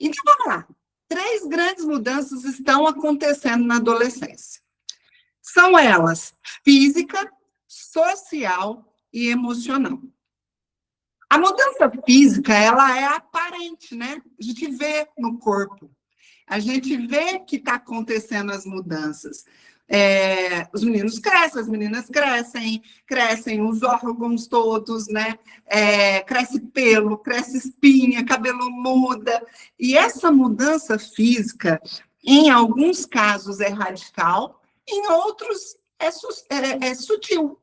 Então, vamos lá. 3 grandes mudanças estão acontecendo na adolescência. São elas física, social e emocional. A mudança física, ela é aparente, né? A gente vê no corpo. A gente vê que está acontecendo as mudanças. Os meninos crescem, as meninas crescem os órgãos todos, né? Cresce pelo, cresce espinha, cabelo muda. E essa mudança física, em alguns casos, é radical, em outros é sutil,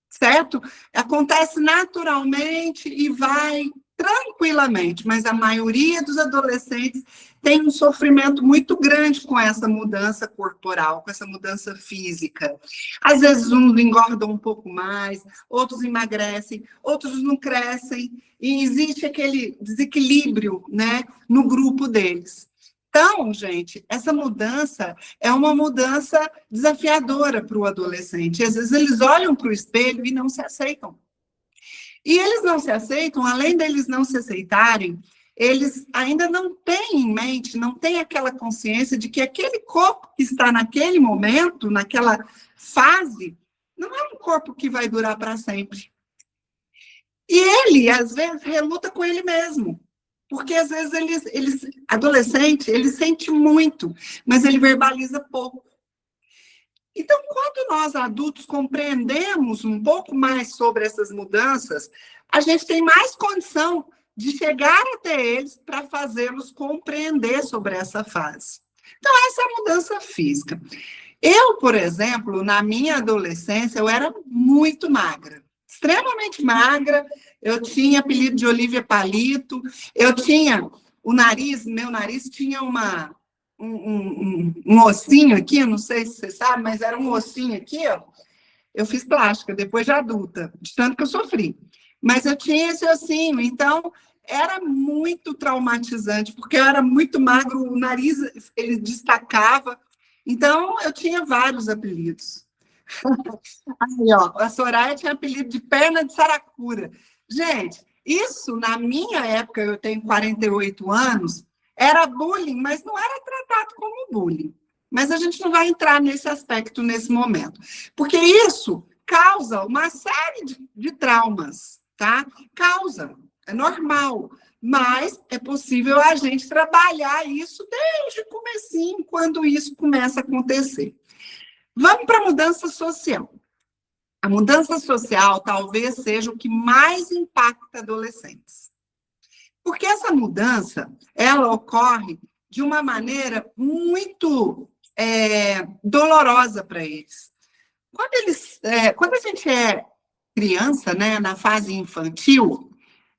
certo? Acontece naturalmente e vai tranquilamente, mas a maioria dos adolescentes tem um sofrimento muito grande com essa mudança corporal, com essa mudança física. Às vezes uns engordam um pouco mais, outros emagrecem, outros não crescem, e existe aquele desequilíbrio, né, no grupo deles. Então, gente, essa mudança é uma mudança desafiadora para o adolescente. Às vezes eles olham para o espelho e não se aceitam. E eles não se aceitam, além deles não se aceitarem, eles ainda não têm em mente, não têm aquela consciência de que aquele corpo que está naquele momento, naquela fase, não é um corpo que vai durar para sempre. E ele, às vezes, reluta com ele mesmo. Porque, às vezes, adolescente, ele sente muito, mas ele verbaliza pouco. Então, quando nós adultos compreendemos um pouco mais sobre essas mudanças, a gente tem mais condição de chegar até eles para fazê-los compreender sobre essa fase. Então, essa é a mudança física. Eu, por exemplo, na minha adolescência, eu era muito magra, extremamente magra, eu tinha apelido de Olívia Palito, eu tinha o nariz, meu nariz tinha um ossinho aqui, não sei se você sabe, mas era um ossinho aqui, ó. Eu fiz plástica depois de adulta, de tanto que eu sofri. Mas eu tinha esse ossinho, então era muito traumatizante, porque eu era muito magro, o nariz ele destacava. Então, eu tinha vários apelidos. Aí, ó, a Soraya tinha apelido de perna de saracura. Gente, isso na minha época, eu tenho 48 anos, era bullying, mas não era tratado como bullying. Mas a gente não vai entrar nesse aspecto nesse momento. Porque isso causa uma série de traumas, tá? Causa, é normal. Mas é possível a gente trabalhar isso desde o comecinho, quando isso começa a acontecer. Vamos para a mudança social. A mudança social talvez seja o que mais impacta adolescentes. Porque essa mudança, ela ocorre de uma maneira muito dolorosa para eles. Quando a gente é criança, né, na fase infantil,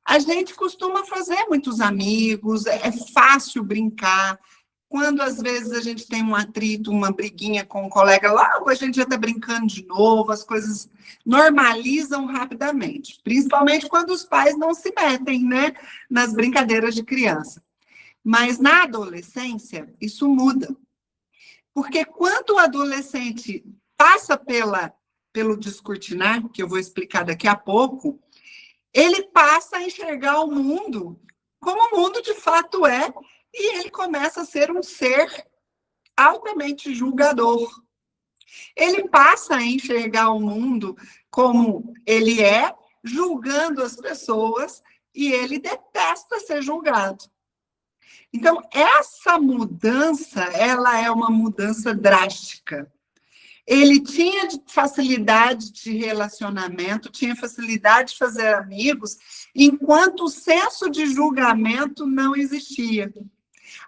a gente costuma fazer muitos amigos, é fácil brincar. Quando, às vezes, a gente tem um atrito, uma briguinha com um colega, logo a gente já está brincando de novo, as coisas normalizam rapidamente, principalmente quando os pais não se metem, né, nas brincadeiras de criança. Mas na adolescência, isso muda. Porque quando o adolescente passa pelo descortinar, que eu vou explicar daqui a pouco, ele passa a enxergar o mundo como o mundo de fato é, e ele começa a ser um ser altamente julgador. Ele passa a enxergar o mundo como ele é, julgando as pessoas, e ele detesta ser julgado. Então, essa mudança, ela é uma mudança drástica. Ele tinha facilidade de relacionamento, tinha facilidade de fazer amigos, enquanto o senso de julgamento não existia.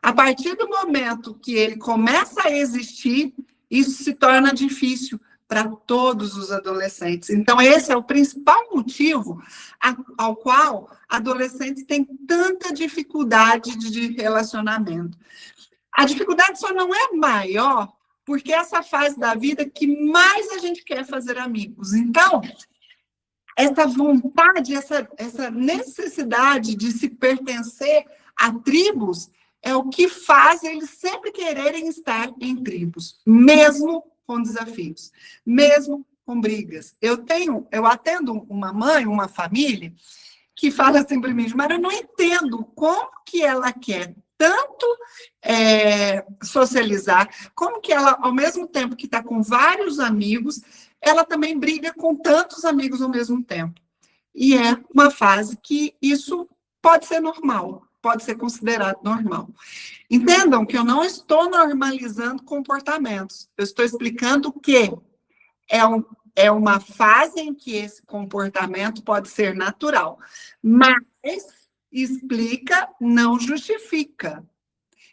A partir do momento que ele começa a existir, isso se torna difícil para todos os adolescentes. Então, esse é o principal motivo ao qual adolescentes têm tanta dificuldade de relacionamento. A dificuldade só não é maior porque essa fase da vida que mais a gente quer fazer amigos. Então, essa vontade, essa necessidade de se pertencer a tribos é o que faz eles sempre quererem estar em tribos, mesmo com desafios, mesmo com brigas. Eu atendo uma mãe, uma família, que fala assim para mim, mas eu não entendo como que ela quer tanto socializar, como que ela, ao mesmo tempo que está com vários amigos, ela também briga com tantos amigos ao mesmo tempo. E é uma fase que isso pode ser normal, pode ser considerado normal. Entendam que eu não estou normalizando comportamentos, eu estou explicando que é uma fase em que esse comportamento pode ser natural, mas explica, não justifica.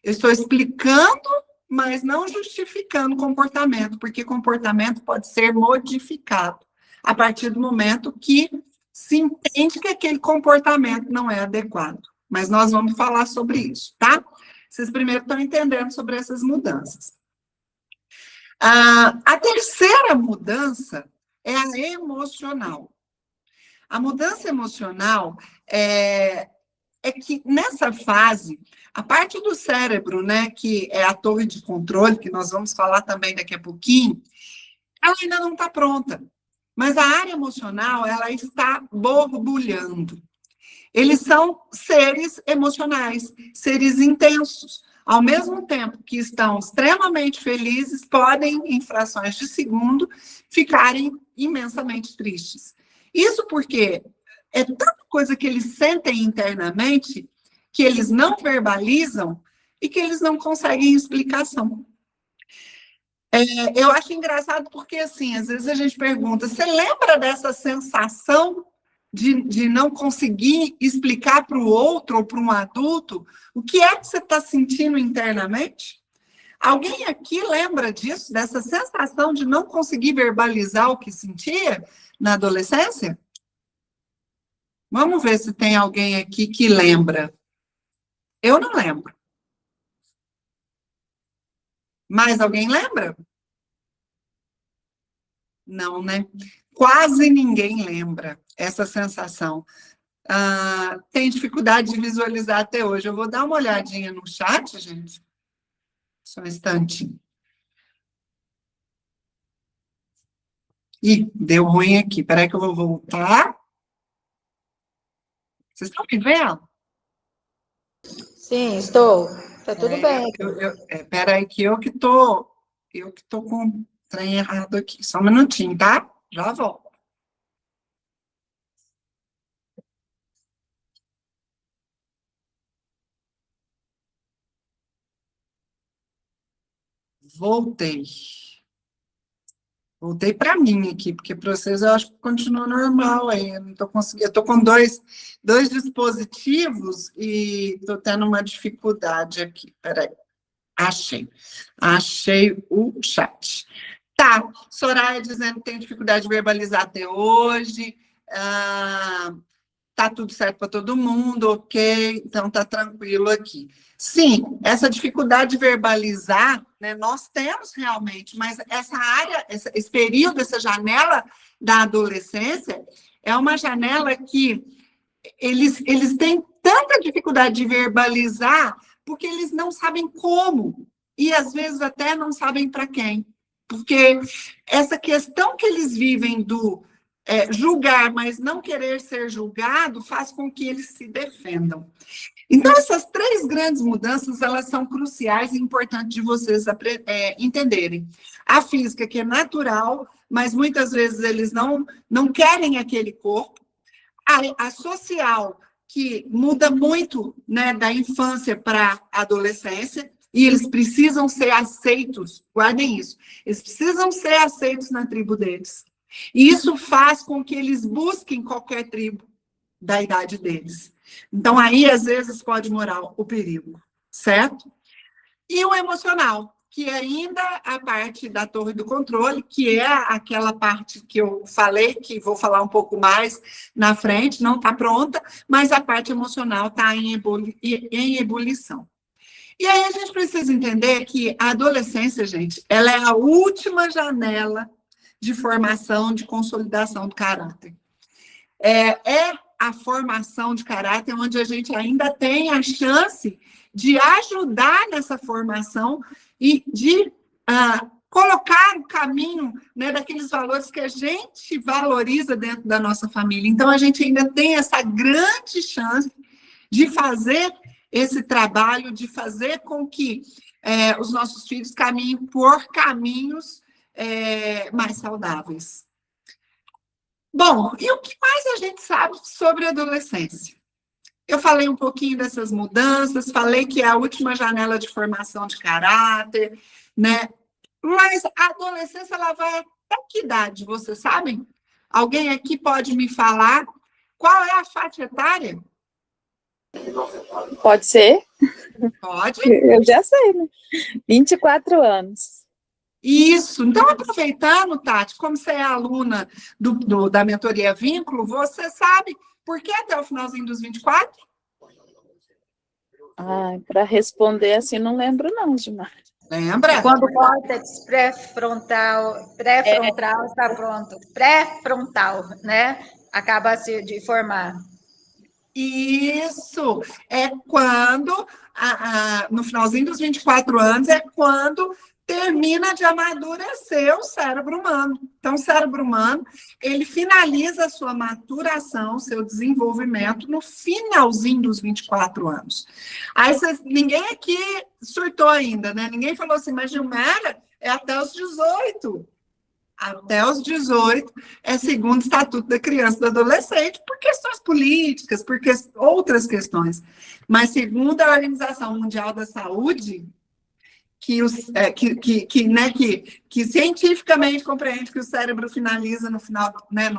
Eu estou explicando, mas não justificando comportamento, porque comportamento pode ser modificado a partir do momento que se entende que aquele comportamento não é adequado. Mas nós vamos falar sobre isso, tá? Vocês primeiro estão entendendo sobre essas mudanças. A terceira mudança é a emocional. A mudança emocional é que nessa fase, a parte do cérebro, né, que é a torre de controle, que nós vamos falar também daqui a pouquinho, ela ainda não está pronta. Mas a área emocional, ela está borbulhando. Eles são seres emocionais, seres intensos. Ao mesmo tempo que estão extremamente felizes, podem, em frações de segundo, ficarem imensamente tristes. Isso porque é tanta coisa que eles sentem internamente que eles não verbalizam e que eles não conseguem explicação. Eu acho engraçado porque, assim, às vezes a gente pergunta, você lembra dessa sensação de não conseguir explicar para o outro ou para um adulto o que é que você está sentindo internamente? Alguém aqui lembra disso, dessa sensação de não conseguir verbalizar o que sentia na adolescência? Vamos ver se tem alguém aqui que lembra. Eu não lembro. Mais alguém lembra? Não, né? Quase ninguém lembra essa sensação. Tem dificuldade de visualizar até hoje. Eu vou dar uma olhadinha no chat, gente. Só um instantinho. Ih, deu ruim aqui. Espera aí que eu vou voltar. Vocês estão me vendo? Sim, estou. Está tudo bem. Espera aí que eu que tô com o trem errado aqui. Só um minutinho, tá? Já volto. Voltei. Voltei para mim aqui, porque para vocês eu acho que continua normal aí. Eu não estou conseguindo. Eu estou com dois dispositivos e estou tendo uma dificuldade aqui. Peraí. Achei o chat. Tá, Soraya dizendo que tem dificuldade de verbalizar até hoje. Tá tudo certo para todo mundo, ok, então tá tranquilo aqui. Sim, essa dificuldade de verbalizar, né, nós temos realmente, mas essa área, esse período, essa janela da adolescência, é uma janela que eles têm tanta dificuldade de verbalizar, porque eles não sabem como, e às vezes até não sabem para quem. Porque essa questão que eles vivem do julgar, mas não querer ser julgado, faz com que eles se defendam. Então, essas três grandes mudanças, elas são cruciais e importantes de vocês entenderem. A física, que é natural, mas muitas vezes eles não querem aquele corpo. A social, que muda muito, né, da infância para a adolescência, e eles precisam ser aceitos, guardem isso, eles precisam ser aceitos na tribo deles. E isso faz com que eles busquem qualquer tribo da idade deles. Então, aí, às vezes, pode morar o perigo, certo? E o emocional, que é ainda a parte da torre do controle, que é aquela parte que eu falei, que vou falar um pouco mais na frente, não está pronta, mas a parte emocional está em ebulição. E aí a gente precisa entender que a adolescência, gente, ela é a última janela de formação, de consolidação do caráter. É a formação de caráter onde a gente ainda tem a chance de ajudar nessa formação e de colocar o caminho, né, daqueles valores que a gente valoriza dentro da nossa família. Então, a gente ainda tem essa grande chance de fazer esse trabalho de fazer com que os nossos filhos caminhem por caminhos mais saudáveis. Bom, e o que mais a gente sabe sobre a adolescência? Eu falei um pouquinho dessas mudanças, falei que é a última janela de formação de caráter, né? Mas a adolescência, ela vai até que idade, vocês sabem? Alguém aqui pode me falar qual é a faixa etária? Pode ser? Pode. Eu já sei, né? 24 anos. Isso. Então, aproveitando, Tati, como você é aluna da mentoria Vínculo, você sabe por que até o finalzinho dos 24? Para responder assim, não lembro não, Gilmar. Lembra? Quando o córtex pré-frontal está pronto, pré-frontal, né? Acaba de formar. Isso, é quando, no finalzinho dos 24 anos, é quando termina de amadurecer o cérebro humano. Então, o cérebro humano, ele finaliza a sua maturação, seu desenvolvimento, no finalzinho dos 24 anos. Aí, ninguém aqui surtou ainda, né? Ninguém falou assim, mas Gilmara, é até os 18. Até os 18 é segundo o Estatuto da Criança e do Adolescente, por questões políticas, por outras questões. Mas segundo a Organização Mundial da Saúde, que cientificamente compreende que o cérebro finaliza no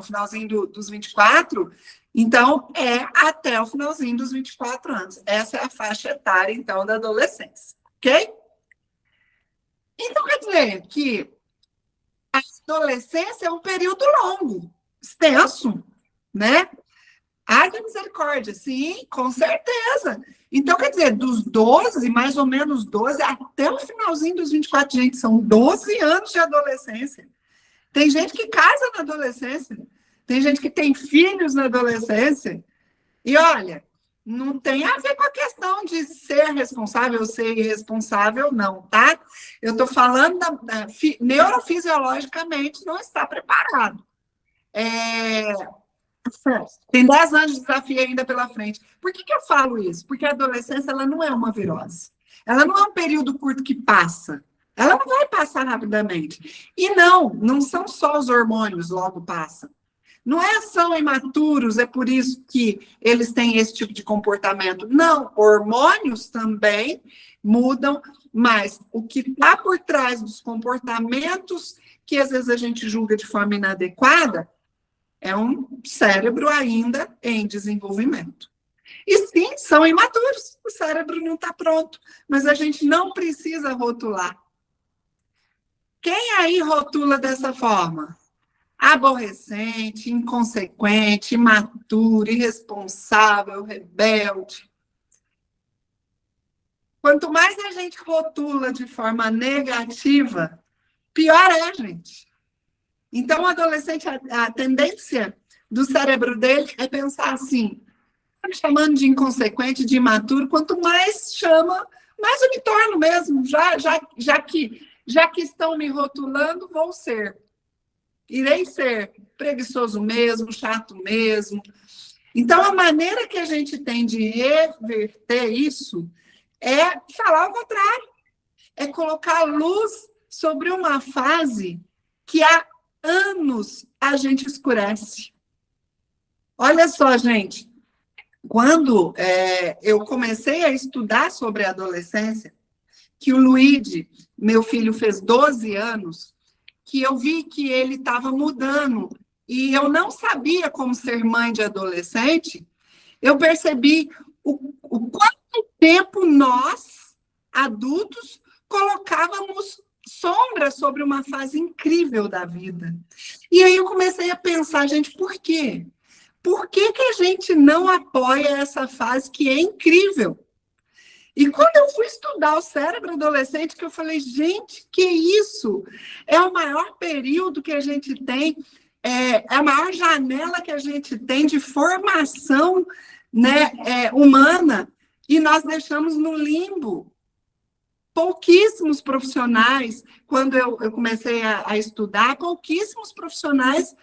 finalzinho dos 24, então é até o finalzinho dos 24 anos. Essa é a faixa etária, então, da adolescência, ok? Então, quer dizer que a adolescência é um período longo, extenso, né? Haja misericórdia, sim, com certeza. Então, quer dizer, dos 12, mais ou menos 12, até o finalzinho dos 24, gente, são 12 anos de adolescência. Tem gente que casa na adolescência, tem gente que tem filhos na adolescência. E olha, não tem a ver com a questão de ser responsável ou ser irresponsável, não, tá? Eu estou falando neurofisiologicamente não está preparado. Tem 10 anos de desafio ainda pela frente. Por que eu falo isso? Porque a adolescência, ela não é uma virose. Ela não é um período curto que passa. Ela não vai passar rapidamente. E não são só os hormônios logo passam. Não são imaturos, é por isso que eles têm esse tipo de comportamento. Não, hormônios também mudam, mas o que está por trás dos comportamentos que às vezes a gente julga de forma inadequada é um cérebro ainda em desenvolvimento. E sim, são imaturos, o cérebro não está pronto, mas a gente não precisa rotular. Quem aí rotula dessa forma? Aborrecente, inconsequente, imaturo, irresponsável, rebelde. Quanto mais a gente rotula de forma negativa, pior é, gente. Então, o adolescente, a tendência do cérebro dele é pensar assim, me chamando de inconsequente, de imaturo, quanto mais chama, mais eu me torno mesmo, já que estão me rotulando, vou ser. Irei ser preguiçoso mesmo, chato mesmo. Então, a maneira que a gente tem de reverter isso é falar o contrário. É colocar luz sobre uma fase que há anos a gente escurece. Olha só, gente. Quando eu comecei a estudar sobre a adolescência, que o Luigi, meu filho, fez 12 anos, que eu vi que ele estava mudando, e eu não sabia como ser mãe de adolescente, eu percebi o quanto tempo nós, adultos, colocávamos sombra sobre uma fase incrível da vida. E aí eu comecei a pensar, gente, por quê? Por que a gente não apoia essa fase que é incrível? E quando eu fui estudar o cérebro adolescente, que eu falei, gente, que isso? É o maior período que a gente tem, é a maior janela que a gente tem de formação, né, humana, e nós deixamos no limbo. Pouquíssimos profissionais, quando eu comecei a estudar, pouquíssimos profissionais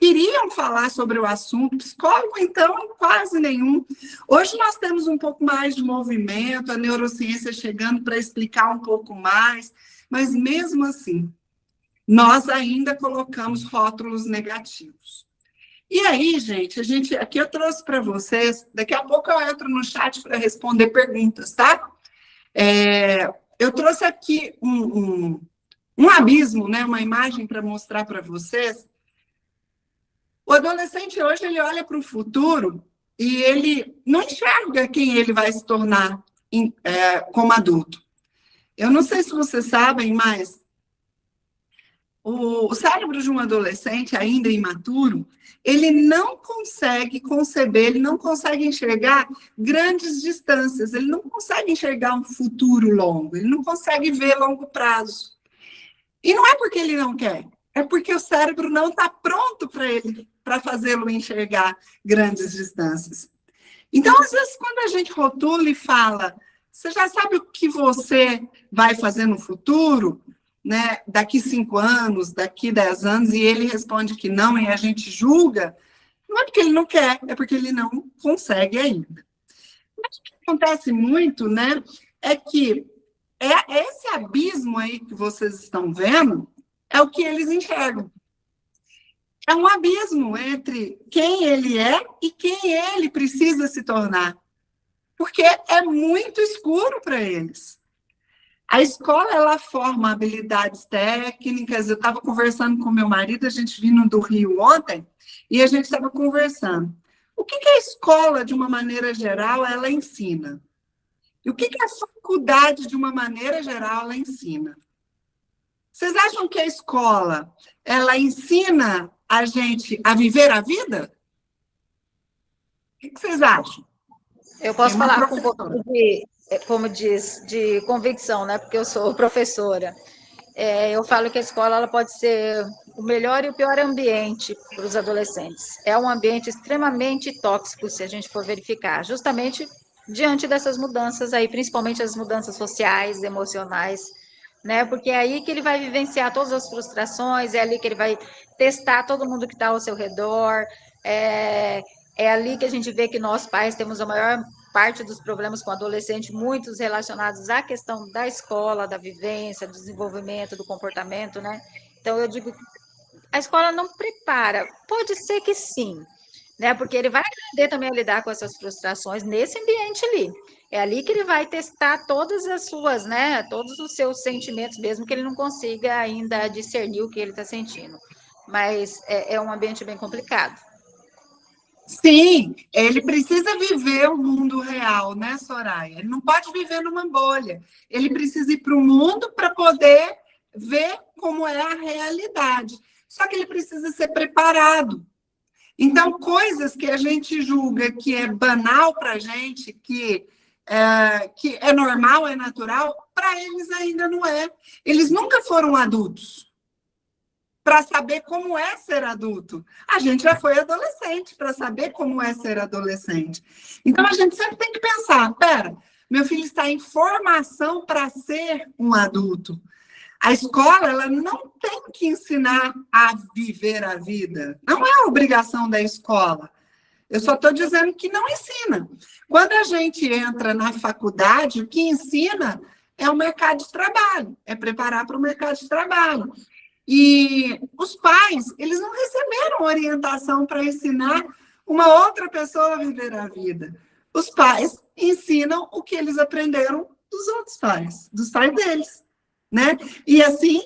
queriam falar sobre o assunto, psicólogo, então, quase nenhum. Hoje nós temos um pouco mais de movimento, a neurociência chegando para explicar um pouco mais, mas mesmo assim, nós ainda colocamos rótulos negativos. E aí, gente, aqui eu trouxe para vocês, daqui a pouco eu entro no chat para responder perguntas, tá? Eu trouxe aqui um abismo, né, uma imagem para mostrar para vocês. O adolescente hoje, ele olha para o futuro e ele não enxerga quem ele vai se tornar como adulto. Eu não sei se vocês sabem, mas o cérebro de um adolescente ainda imaturo, ele não consegue conceber, ele não consegue enxergar grandes distâncias, ele não consegue enxergar um futuro longo, ele não consegue ver longo prazo. E não é porque ele não quer, é porque o cérebro não está pronto para fazê-lo enxergar grandes distâncias. Então, às vezes, quando a gente rotula e fala, você já sabe o que você vai fazer no futuro, né? Daqui 5 anos, daqui 10 anos, e ele responde que não, e a gente julga, não é porque ele não quer, é porque ele não consegue ainda. Mas o que acontece muito, né, é que esse abismo aí que vocês estão vendo é o que eles enxergam. É um abismo entre quem ele é e quem ele precisa se tornar. Porque é muito escuro para eles. A escola, ela forma habilidades técnicas. Eu estava conversando com meu marido, a gente vindo do Rio ontem, e a gente estava conversando. O que a escola, de uma maneira geral, ela ensina? E o que a faculdade, de uma maneira geral, ela ensina? Vocês acham que a escola, ela ensina a gente a viver a vida? O que vocês acham? Eu posso falar com um pouco de, como diz, de convicção, né? Porque eu sou professora. Eu falo que a escola ela pode ser o melhor e o pior ambiente para os adolescentes. É um ambiente extremamente tóxico, se a gente for verificar, justamente diante dessas mudanças aí, principalmente as mudanças sociais, emocionais, né? Porque é aí que ele vai vivenciar todas as frustrações, é ali que ele vai testar todo mundo que está ao seu redor, é ali que a gente vê que nós pais temos a maior parte dos problemas com adolescente, muitos relacionados à questão da escola, da vivência, do desenvolvimento, do comportamento, né? Então, eu digo, a escola não prepara, pode ser que sim, né? Porque ele vai aprender também a lidar com essas frustrações nesse ambiente ali. É ali que ele vai testar todas as suas, né? Todos os seus sentimentos, mesmo que ele não consiga ainda discernir o que ele está sentindo. Mas é um ambiente bem complicado. Sim, ele precisa viver o mundo real, né, Soraya? Ele não pode viver numa bolha. Ele precisa ir para o mundo para poder ver como é a realidade. Só que ele precisa ser preparado. Então, coisas que a gente julga que é banal para a gente, que é normal, é natural, para eles ainda não é. Eles nunca foram adultos para saber como é ser adulto. A gente já foi adolescente para saber como é ser adolescente. Então, a gente sempre tem que pensar, meu filho está em formação para ser um adulto. A escola, ela não tem que ensinar a viver a vida. Não é a obrigação da escola. Eu só estou dizendo que não ensina. Quando a gente entra na faculdade, o que ensina é o mercado de trabalho, é preparar para o mercado de trabalho. E os pais, eles não receberam orientação para ensinar uma outra pessoa a viver a vida. Os pais ensinam o que eles aprenderam dos outros pais, dos pais deles, né? E assim,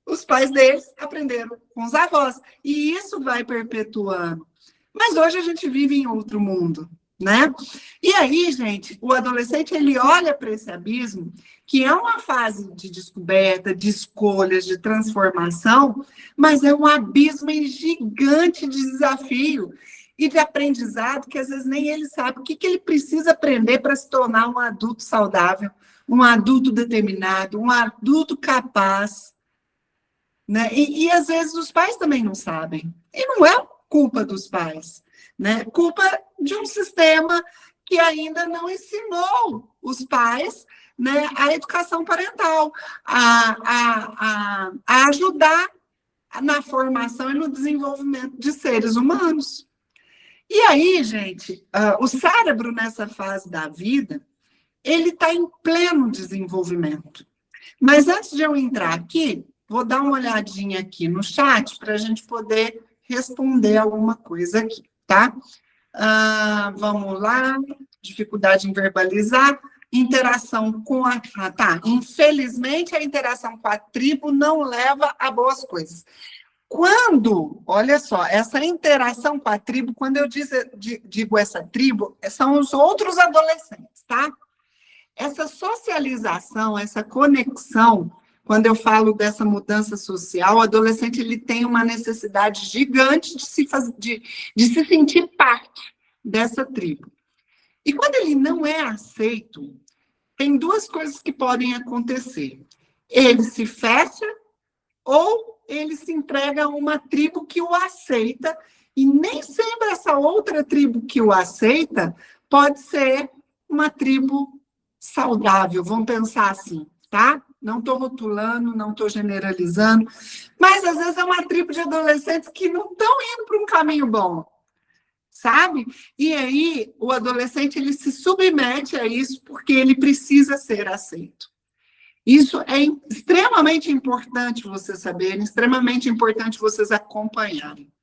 os pais deles aprenderam com os avós. E isso vai perpetuando. Mas hoje a gente vive em outro mundo, né? E aí, gente, o adolescente, ele olha para esse abismo, que é uma fase de descoberta, de escolhas, de transformação, mas é um abismo gigante de desafio e de aprendizado que às vezes nem ele sabe o que ele precisa aprender para se tornar um adulto saudável, um adulto determinado, um adulto capaz, né? E às vezes os pais também não sabem. E não é culpa dos pais, né? Culpa de um sistema que ainda não ensinou os pais, né, a educação parental, a ajudar na formação e no desenvolvimento de seres humanos. E aí, gente, o cérebro nessa fase da vida, ele está em pleno desenvolvimento. Mas antes de eu entrar aqui, vou dar uma olhadinha aqui no chat para a gente poder responder alguma coisa aqui, tá? Vamos lá, dificuldade em verbalizar, interação com a... tá, infelizmente a interação com a tribo não leva a boas coisas. Quando, olha só, essa interação com a tribo, quando eu digo essa tribo, são os outros adolescentes, tá? Essa socialização, essa conexão, quando eu falo dessa mudança social, o adolescente ele tem uma necessidade gigante de se sentir parte dessa tribo. E quando ele não é aceito, tem duas coisas que podem acontecer. Ele se fecha ou ele se entrega a uma tribo que o aceita, e nem sempre essa outra tribo que o aceita pode ser uma tribo saudável, vamos pensar assim, tá? Não estou rotulando, não estou generalizando, mas às vezes é uma tribo de adolescentes que não estão indo para um caminho bom, sabe? E aí o adolescente ele se submete a isso porque ele precisa ser aceito. Isso é extremamente importante vocês saberem, extremamente importante vocês acompanharem.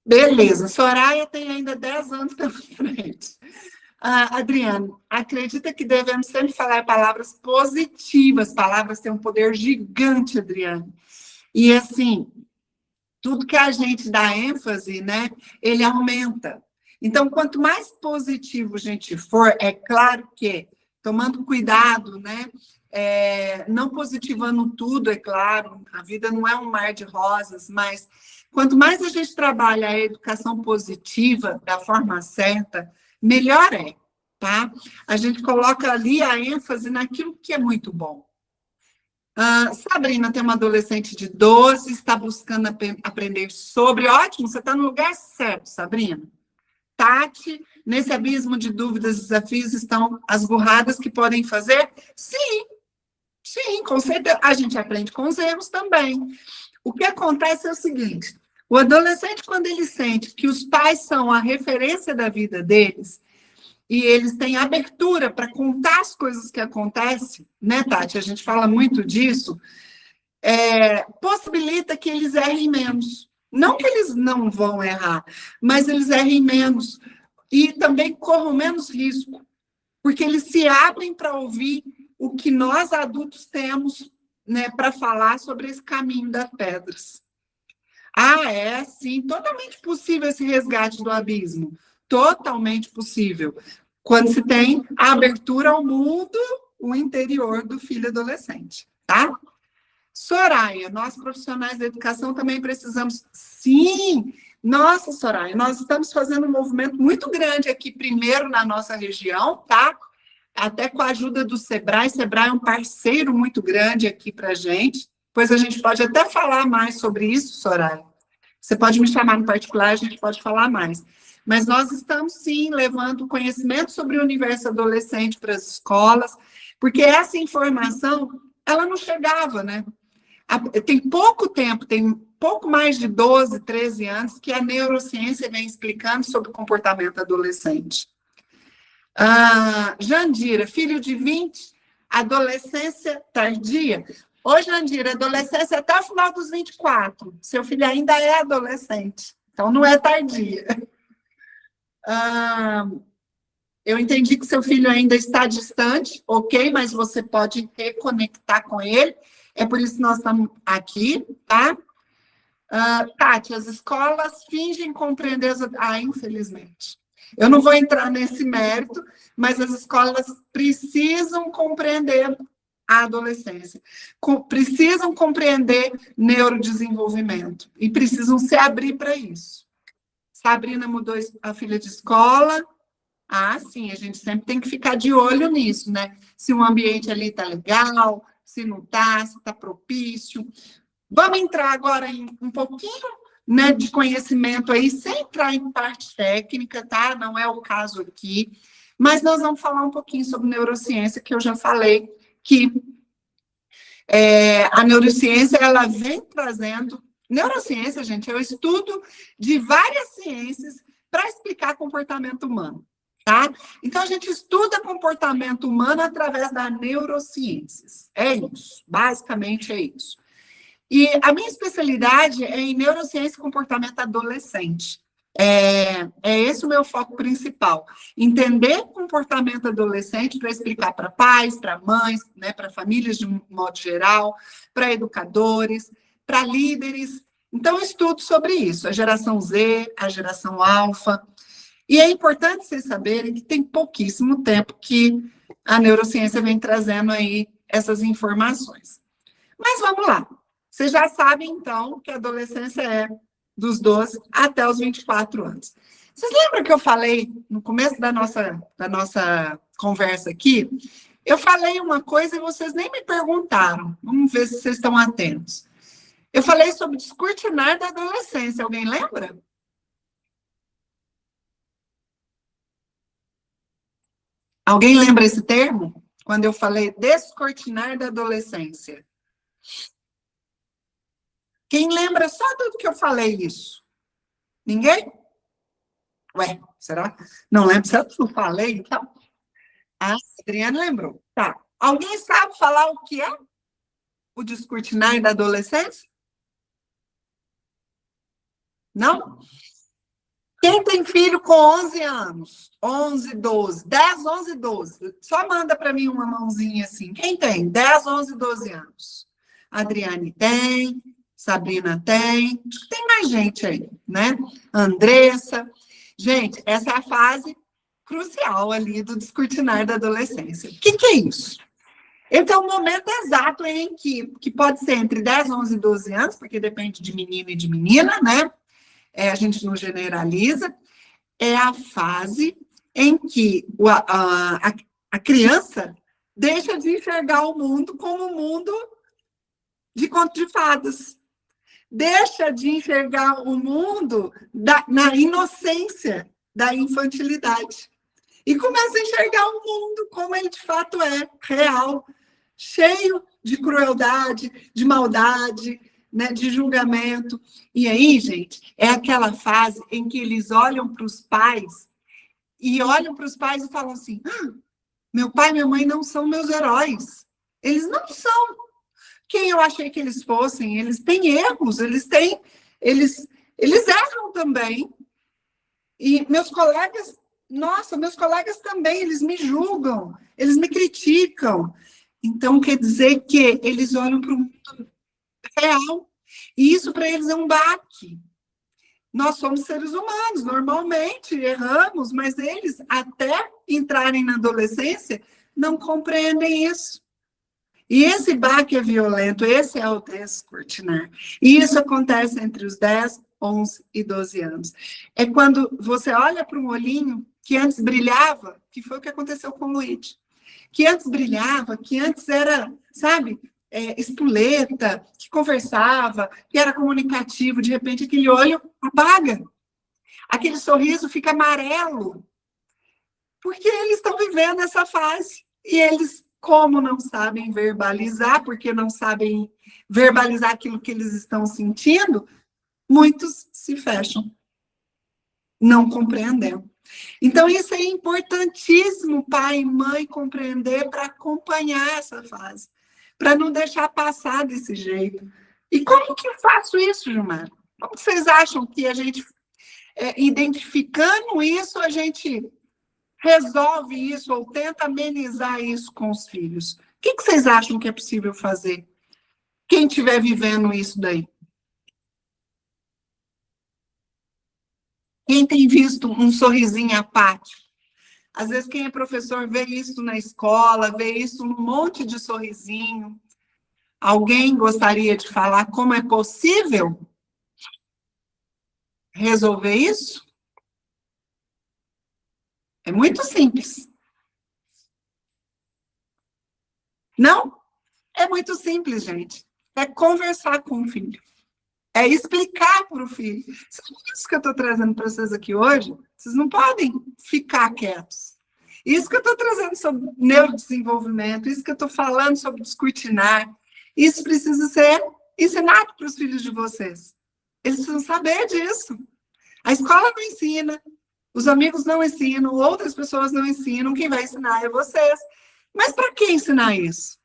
Beleza, Soraya tem ainda 10 anos pela frente. Adriano, acredita que devemos sempre falar palavras positivas, palavras têm um poder gigante, Adriano. E assim, tudo que a gente dá ênfase, né, ele aumenta. Então, quanto mais positivo a gente for, é claro que, tomando cuidado, né, não positivando tudo, é claro, a vida não é um mar de rosas, mas quanto mais a gente trabalha a educação positiva da forma certa, melhor é, tá? A gente coloca ali a ênfase naquilo que é muito bom. Sabrina tem uma adolescente de 12, está buscando aprender sobre... Ótimo, você está no lugar certo, Sabrina. Tati, nesse abismo de dúvidas e desafios estão as burradas que podem fazer? Sim, com certeza. A gente aprende com os erros também. O que acontece é o seguinte, o adolescente, quando ele sente que os pais são a referência da vida deles, e eles têm abertura para contar as coisas que acontecem, né, Tati? A gente fala muito disso, possibilita que eles errem menos. Não que eles não vão errar, mas eles errem menos. E também corram menos risco, porque eles se abrem para ouvir o que nós adultos temos, né, para falar sobre esse caminho das pedras. É sim, totalmente possível esse resgate do abismo. Totalmente possível. Quando se tem a abertura ao mundo, o interior do filho adolescente, tá? Soraya, nós profissionais da educação também precisamos... Sim! Nossa, Soraya, nós estamos fazendo um movimento muito grande aqui, primeiro na nossa região, tá? Até com a ajuda do Sebrae. Sebrae é um parceiro muito grande aqui para a gente. Depois a gente pode até falar mais sobre isso, Soraya. Você pode me chamar no particular, a gente pode falar mais. Mas nós estamos, sim, levando conhecimento sobre o universo adolescente para as escolas, porque essa informação, ela não chegava, né? Tem pouco tempo, tem pouco mais de 12, 13 anos, que a neurociência vem explicando sobre o comportamento adolescente. Jandira, filho de 20, adolescência tardia. Ô, Jandira, adolescência até o final dos 24. Seu filho ainda é adolescente, então não é tardia. Eu entendi que seu filho ainda está distante, ok, mas você pode reconectar com ele. É por isso que nós estamos aqui, tá? Tati, as escolas fingem compreender... infelizmente. Eu não vou entrar nesse mérito, mas as escolas precisam compreender a adolescência, precisam compreender neurodesenvolvimento e precisam se abrir para isso. Sabrina mudou a filha de escola. Sim, a gente sempre tem que ficar de olho nisso, né? Se o ambiente ali está legal, se não está, se está propício. Vamos entrar agora em um pouquinho, né, de conhecimento aí, sem entrar em parte técnica, tá? Não é o caso aqui, mas nós vamos falar um pouquinho sobre neurociência, que eu já falei que a neurociência, ela vem trazendo Neurociência, gente, é o estudo de várias ciências para explicar comportamento humano, tá? Então, a gente estuda comportamento humano através das neurociências. É isso, basicamente é isso. E a minha especialidade é em neurociência e comportamento adolescente. É esse o meu foco principal. Entender comportamento adolescente para explicar para pais, para mães, né, para famílias de um modo geral, para educadores, para líderes. Então, eu estudo sobre isso, a geração Z, a geração alfa. E é importante vocês saberem que tem pouquíssimo tempo que a neurociência vem trazendo aí essas informações. Mas vamos lá. Vocês já sabem, então, que a adolescência é dos 12 até os 24 anos. Vocês lembram que eu falei no começo da nossa conversa aqui? Eu falei uma coisa e vocês nem me perguntaram. Vamos ver se vocês estão atentos. Eu falei sobre descortinar da adolescência. Alguém lembra? Alguém lembra esse termo? Quando eu falei descortinar da adolescência. Quem lembra só do que eu falei isso? Ninguém? Ué, será? Não lembro se eu falei, então. Ah, a Adriana lembrou. Tá. Alguém sabe falar o que é o descortinar da adolescência? Não? Quem tem filho com 11 anos? 11, 12, 10, 11, 12. Só manda para mim uma mãozinha assim. Quem tem? 10, 11, 12 anos. A Adriane tem, Sabrina tem, acho que tem mais gente aí, né? Andressa. Gente, essa é a fase crucial ali do descortinar da adolescência. O que é isso? Esse é o momento exato em que pode ser entre 10, 11 e 12 anos, porque depende de menino e de menina, né? A gente não generaliza. É a fase em que a criança deixa de enxergar o mundo como um mundo de conto de fadas. Deixa de enxergar o mundo na inocência da infantilidade. E começa a enxergar o mundo como ele de fato é, real, cheio de crueldade, de maldade, né, de julgamento. E aí, gente, é aquela fase em que eles olham para os pais e falam assim, meu pai e minha mãe não são meus heróis. Eles não são quem eu achei que eles fossem. Eles têm erros, eles erram também. E meus colegas também, eles me julgam, eles me criticam. Então, quer dizer que eles olham para o mundo real. E isso para eles é um baque. Nós somos seres humanos, normalmente erramos, mas eles, até entrarem na adolescência, não compreendem isso. E esse baque é violento, esse é o descortinar. E isso acontece entre os 10, 11 e 12 anos. É quando você olha para um olhinho que antes brilhava, que foi o que aconteceu com o Luigi, que antes brilhava, que antes era, sabe, espoleta, que conversava, que era comunicativo, de repente aquele olho apaga, aquele sorriso fica amarelo, porque eles estão vivendo essa fase, e eles, como não sabem verbalizar, porque não sabem verbalizar aquilo que eles estão sentindo, muitos se fecham, não compreendendo. Então, isso é importantíssimo, pai e mãe, compreender para acompanhar essa fase, para não deixar passar desse jeito. E como que eu faço isso, Gilmar? Como vocês acham que a gente, identificando isso, a gente resolve isso ou tenta amenizar isso com os filhos? O que vocês acham que é possível fazer? Quem estiver vivendo isso daí? Quem tem visto um sorrisinho apático? Às vezes, quem é professor vê isso na escola, vê isso num monte de sorrisinho. Alguém gostaria de falar como é possível resolver isso? É muito simples. Não? É muito simples, gente. É conversar com o filho. É explicar para o filho. Sabe isso que eu estou trazendo para vocês aqui hoje? Vocês não podem ficar quietos. Isso que eu estou trazendo sobre neurodesenvolvimento, isso que eu estou falando sobre descortinar, isso precisa ser ensinado para os filhos de vocês. Eles precisam saber disso. A escola não ensina, os amigos não ensinam, outras pessoas não ensinam, quem vai ensinar é vocês. Mas para que ensinar isso?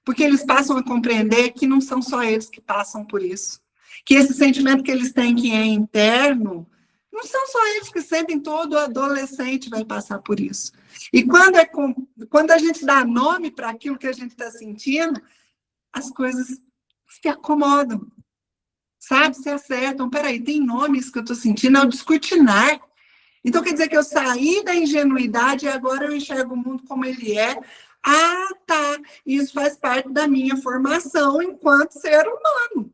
Porque eles passam a compreender que não são só eles que passam por isso. Que esse sentimento que eles têm que é interno, não são só eles que sentem, todo adolescente vai passar por isso. E quando a gente dá nome para aquilo que a gente está sentindo, as coisas se acomodam, sabe? Se acertam. Peraí, tem nome isso que eu estou sentindo, é o descortinar. Então, quer dizer que eu saí da ingenuidade e agora eu enxergo o mundo como ele é. Ah, tá. Isso faz parte da minha formação enquanto ser humano.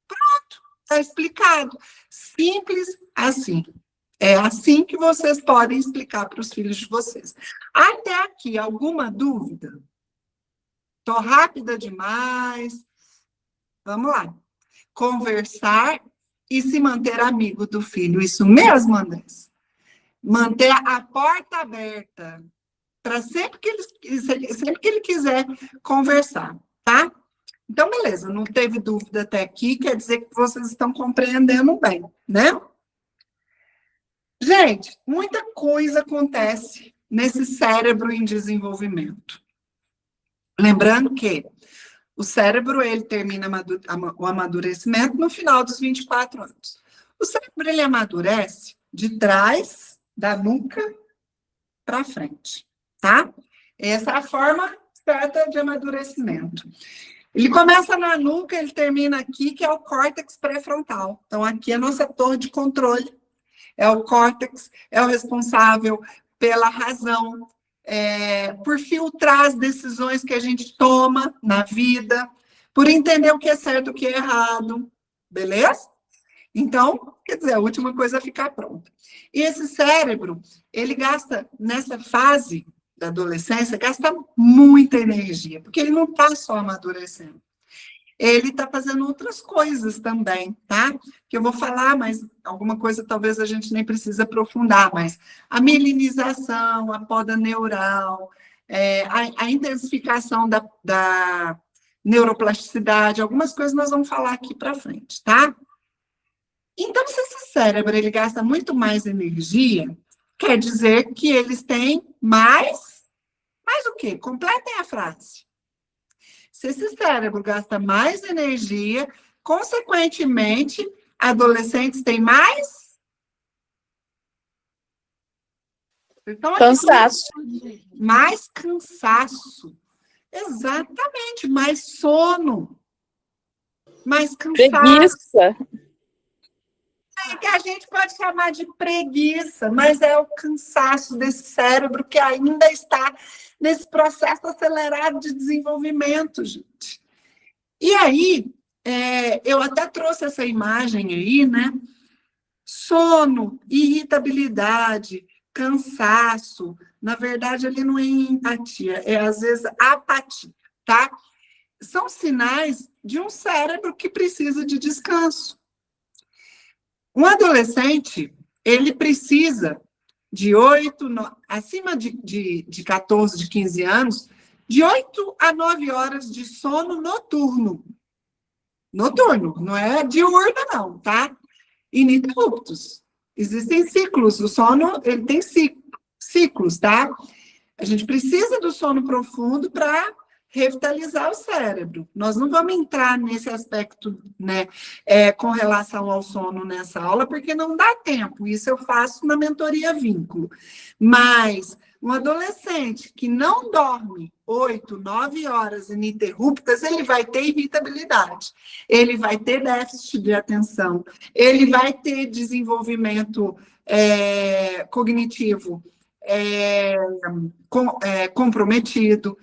Pronto, está explicado. Simples assim. É assim que vocês podem explicar para os filhos de vocês. Até aqui, alguma dúvida? Estou rápida demais. Vamos lá. Conversar e se manter amigo do filho. Isso mesmo, Andrés? Manter a porta aberta para sempre que ele quiser conversar, tá? Então, beleza, não teve dúvida até aqui, quer dizer que vocês estão compreendendo bem, né? Gente, muita coisa acontece nesse cérebro em desenvolvimento. Lembrando que o cérebro, ele termina o amadurecimento no final dos 24 anos. O cérebro, ele amadurece de trás da nuca para frente, tá? Essa é a forma certa de amadurecimento. Ele começa na nuca, ele termina aqui, que é o córtex pré-frontal. Então, aqui é a nossa torre de controle. É o córtex, é o responsável pela razão, por filtrar as decisões que a gente toma na vida, por entender o que é certo e o que é errado, beleza? Então, quer dizer, a última coisa é ficar pronta. E esse cérebro, ele gasta, nessa fase da adolescência, gasta muita energia, porque ele não está só amadurecendo. Ele está fazendo outras coisas também, tá? Que eu vou falar, mas alguma coisa talvez a gente nem precise aprofundar, mas a mielinização, a poda neural, a intensificação da neuroplasticidade, algumas coisas nós vamos falar aqui para frente, tá? Então, se esse cérebro ele gasta muito mais energia, quer dizer que eles têm mais o quê? Completem a frase. Se esse cérebro gasta mais energia, consequentemente, adolescentes têm mais cansaço. Mais cansaço. Exatamente, mais sono. Mais cansaço. Preguiça. Que a gente pode chamar de preguiça, mas é o cansaço desse cérebro que ainda está nesse processo acelerado de desenvolvimento, gente. E aí, eu até trouxe essa imagem aí, né? Sono, irritabilidade, cansaço. Na verdade, ele não é empatia, é às vezes apatia, tá? São sinais de um cérebro que precisa de descanso. Um adolescente, ele precisa de 8, acima de 14, de 15 anos, de 8 a 9 horas de sono noturno. Noturno, não é diurno, não, tá? Ininterruptos. Existem ciclos, o sono, ele tem ciclos, tá? A gente precisa do sono profundo para revitalizar o cérebro. Nós não vamos entrar nesse aspecto, né, com relação ao sono nessa aula, porque não dá tempo. Isso eu faço na mentoria vínculo. Mas um adolescente que não dorme 8, 9 horas ininterruptas, ele vai ter irritabilidade, ele vai ter déficit de atenção, ele vai ter desenvolvimento cognitivo comprometido,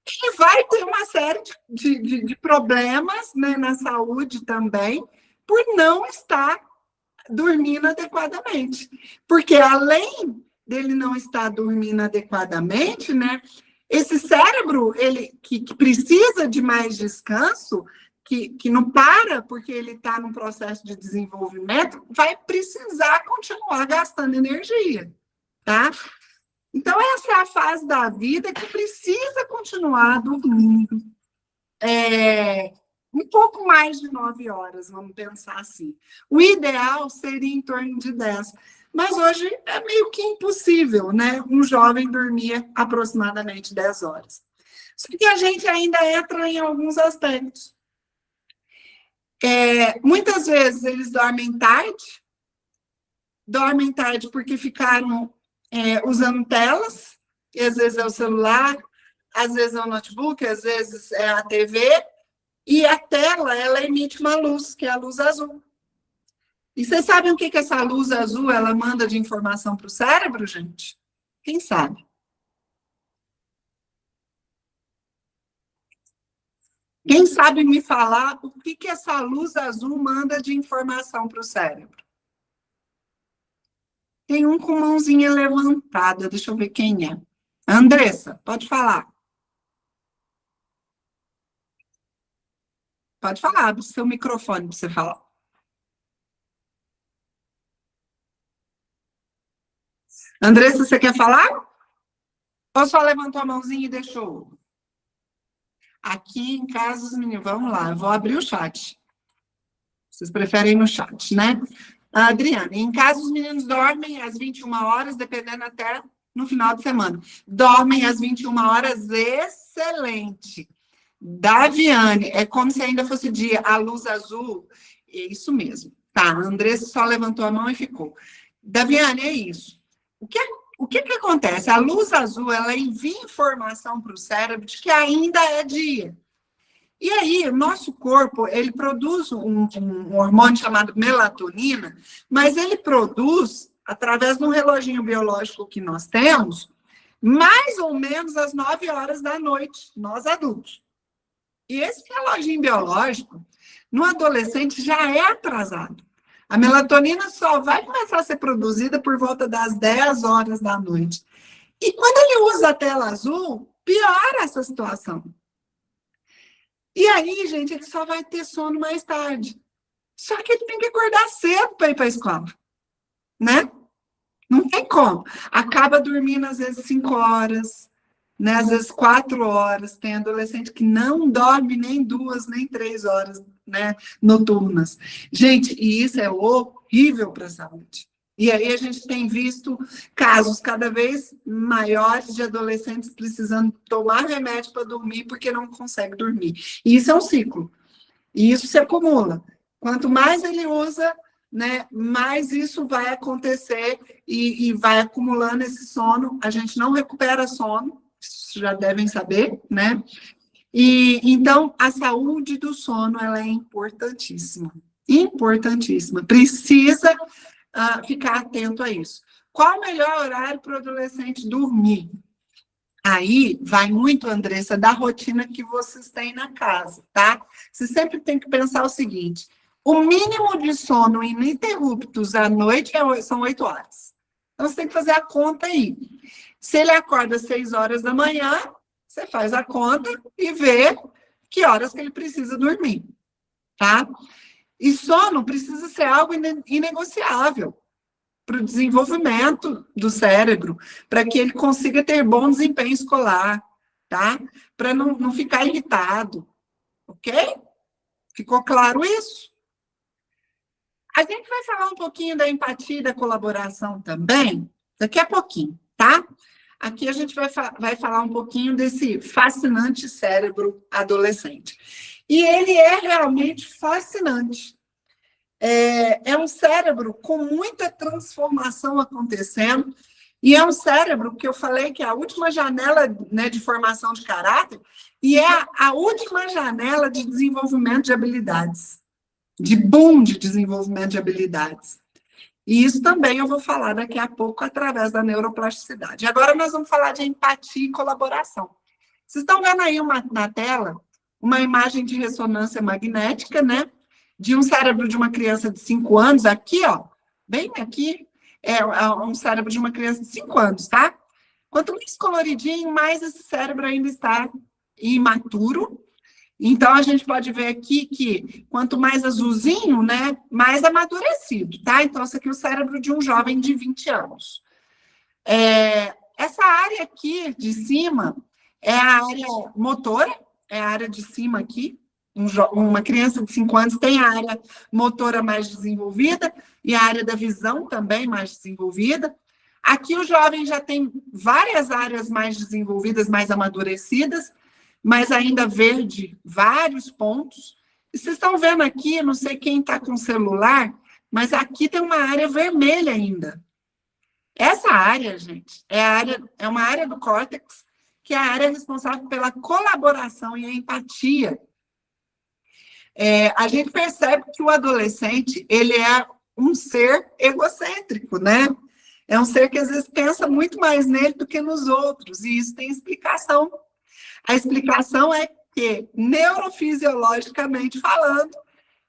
e vai ter uma série de problemas, né, na saúde também, por não estar dormindo adequadamente. Porque além dele não estar dormindo adequadamente, né, esse cérebro que precisa de mais descanso, que não para porque ele está num processo de desenvolvimento, vai precisar continuar gastando energia, tá? Então, essa é a fase da vida que precisa continuar dormindo. Um pouco mais de 9 horas, vamos pensar assim. O ideal seria em torno de 10. Mas hoje é meio que impossível, né? Um jovem dormir aproximadamente 10 horas. Só que a gente ainda entra em alguns aspectos. Muitas vezes eles dormem tarde porque ficaram usando telas, e às vezes é o celular, às vezes é o notebook, às vezes é a TV, e a tela, ela emite uma luz, que é a luz azul. E vocês sabem o que essa luz azul ela manda de informação para o cérebro, gente? Quem sabe? Quem sabe me falar o que essa luz azul manda de informação para o cérebro? Tem um com mãozinha levantada, deixa eu ver quem é. Andressa, pode falar. Pode falar, abre o seu microfone para você falar. Andressa, você quer falar? Ou só levantou a mãozinha e deixou? Aqui em casa, os meninos, vamos lá, eu vou abrir o chat. Vocês preferem no chat, né? Adriana, em casa os meninos dormem às 21 horas, dependendo até no final de semana. Dormem às 21 horas, excelente. Daviane, é como se ainda fosse dia, a luz azul, é isso mesmo. Tá, a Andressa só levantou a mão e ficou. Daviane, é isso. O que acontece? A luz azul, ela envia informação para o cérebro de que ainda é dia. E aí, o nosso corpo, ele produz um hormônio chamado melatonina, mas ele produz, através de um reloginho biológico que nós temos, mais ou menos às 9 horas da noite, nós adultos. E esse reloginho biológico, no adolescente, já é atrasado. A melatonina só vai começar a ser produzida por volta das 10 horas da noite. E quando ele usa a tela azul, piora essa situação. E aí, gente, ele só vai ter sono mais tarde. Só que ele tem que acordar cedo para ir para a escola, né? Não tem como. Acaba dormindo, às vezes, 5 horas, né? Às vezes, 4 horas. Tem adolescente que não dorme nem 2, nem 3 horas, né? Noturnas. Gente, e isso é horrível para a saúde. E aí a gente tem visto casos cada vez maiores de adolescentes precisando tomar remédio para dormir porque não consegue dormir. E isso é um ciclo. E isso se acumula. Quanto mais ele usa, né, mais isso vai acontecer e vai acumulando esse sono. A gente não recupera sono, isso já devem saber, né? E então a saúde do sono ela é importantíssima. Importantíssima. Precisa ficar atento a isso. Qual o melhor horário para o adolescente dormir? Aí vai muito, Andressa, da rotina que vocês têm na casa, tá? Você sempre tem que pensar o seguinte: o mínimo de sono ininterruptos à noite são 8 horas. Então, você tem que fazer a conta aí. Se ele acorda às 6 horas da manhã, você faz a conta e vê que horas que ele precisa dormir, tá? E sono precisa ser algo inegociável para o desenvolvimento do cérebro, para que ele consiga ter bom desempenho escolar, tá? Para não ficar irritado, ok? Ficou claro isso? A gente vai falar um pouquinho da empatia e da colaboração também, daqui a pouquinho, tá? Aqui a gente vai falar um pouquinho desse fascinante cérebro adolescente. E ele é realmente fascinante. É um cérebro com muita transformação acontecendo, e é um cérebro que eu falei que é a última janela, né, de formação de caráter, e é a última janela de desenvolvimento de habilidades, de boom de desenvolvimento de habilidades. E isso também eu vou falar daqui a pouco através da neuroplasticidade. Agora nós vamos falar de empatia e colaboração. Vocês estão vendo aí na tela uma imagem de ressonância magnética, né? De um cérebro de uma criança de 5 anos, aqui, ó, bem aqui, é um cérebro de uma criança de 5 anos, tá? Quanto mais coloridinho, mais esse cérebro ainda está imaturo. Então, a gente pode ver aqui que quanto mais azulzinho, né, mais amadurecido, tá? Então, esse aqui é o cérebro de um jovem de 20 anos. Essa área aqui de cima é a área motora, é a área de cima aqui, Uma criança de 5 anos tem a área motora mais desenvolvida e a área da visão também mais desenvolvida. Aqui o jovem já tem várias áreas mais desenvolvidas, mais amadurecidas, mas ainda verde vários pontos. E vocês estão vendo aqui, não sei quem está com celular, mas aqui tem uma área vermelha ainda. Essa área, gente, é uma área do córtex, que é a área responsável pela colaboração e a empatia. A gente percebe que o adolescente, ele é um ser egocêntrico, né? É um ser que às vezes pensa muito mais nele do que nos outros, e isso tem explicação. A explicação é que, neurofisiologicamente falando,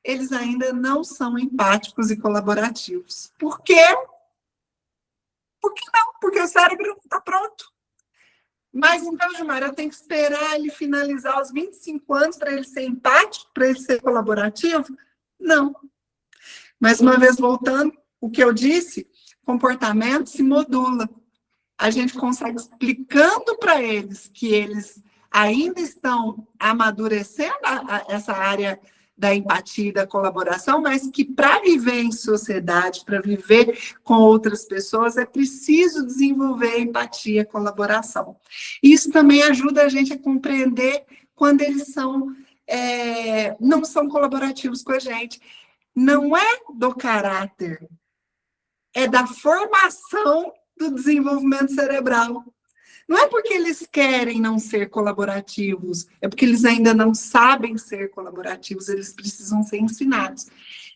eles ainda não são empáticos e colaborativos. Por quê? Por que não? Porque o cérebro não está pronto. Mas então, Gilmar, eu tenho que esperar ele finalizar os 25 anos para ele ser empático, para ele ser colaborativo? Não. Mais uma vez, voltando, o que eu disse, comportamento se modula. A gente consegue explicando para eles que eles ainda estão amadurecendo essa área da empatia e da colaboração, mas que para viver em sociedade, para viver com outras pessoas, é preciso desenvolver empatia e colaboração. Isso também ajuda a gente a compreender quando eles não são colaborativos com a gente. Não é do caráter, é da formação do desenvolvimento cerebral. Não é porque eles querem não ser colaborativos, é porque eles ainda não sabem ser colaborativos, eles precisam ser ensinados.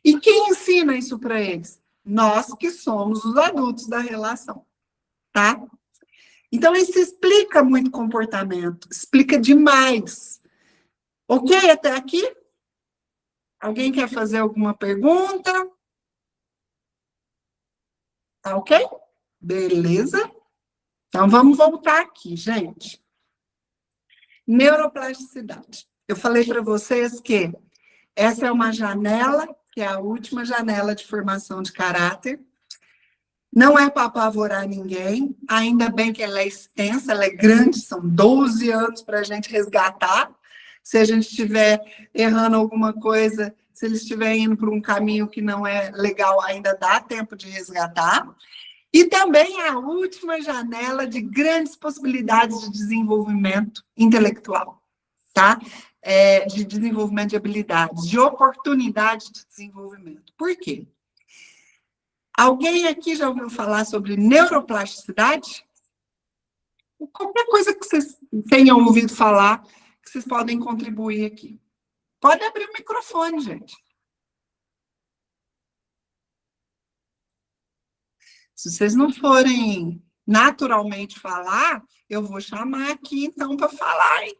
E quem ensina isso para eles? Nós que somos os adultos da relação, tá? Então, isso explica muito comportamento, explica demais. Ok até aqui? Alguém quer fazer alguma pergunta? Tá ok? Beleza? Então, vamos voltar aqui, gente. Neuroplasticidade. Eu falei para vocês que essa é uma janela, que é a última janela de formação de caráter. Não é para apavorar ninguém, ainda bem que ela é extensa, ela é grande, são 12 anos para a gente resgatar. Se a gente estiver errando alguma coisa, se eles estiverem indo por um caminho que não é legal, ainda dá tempo de resgatar. E também a última janela de grandes possibilidades de desenvolvimento intelectual, tá? De desenvolvimento de habilidades, de oportunidade de desenvolvimento. Por quê? Alguém aqui já ouviu falar sobre neuroplasticidade? Qualquer coisa que vocês tenham ouvido falar, que vocês podem contribuir aqui. Pode abrir o microfone, gente. Se vocês não forem naturalmente falar, eu vou chamar aqui, então, para falar, hein?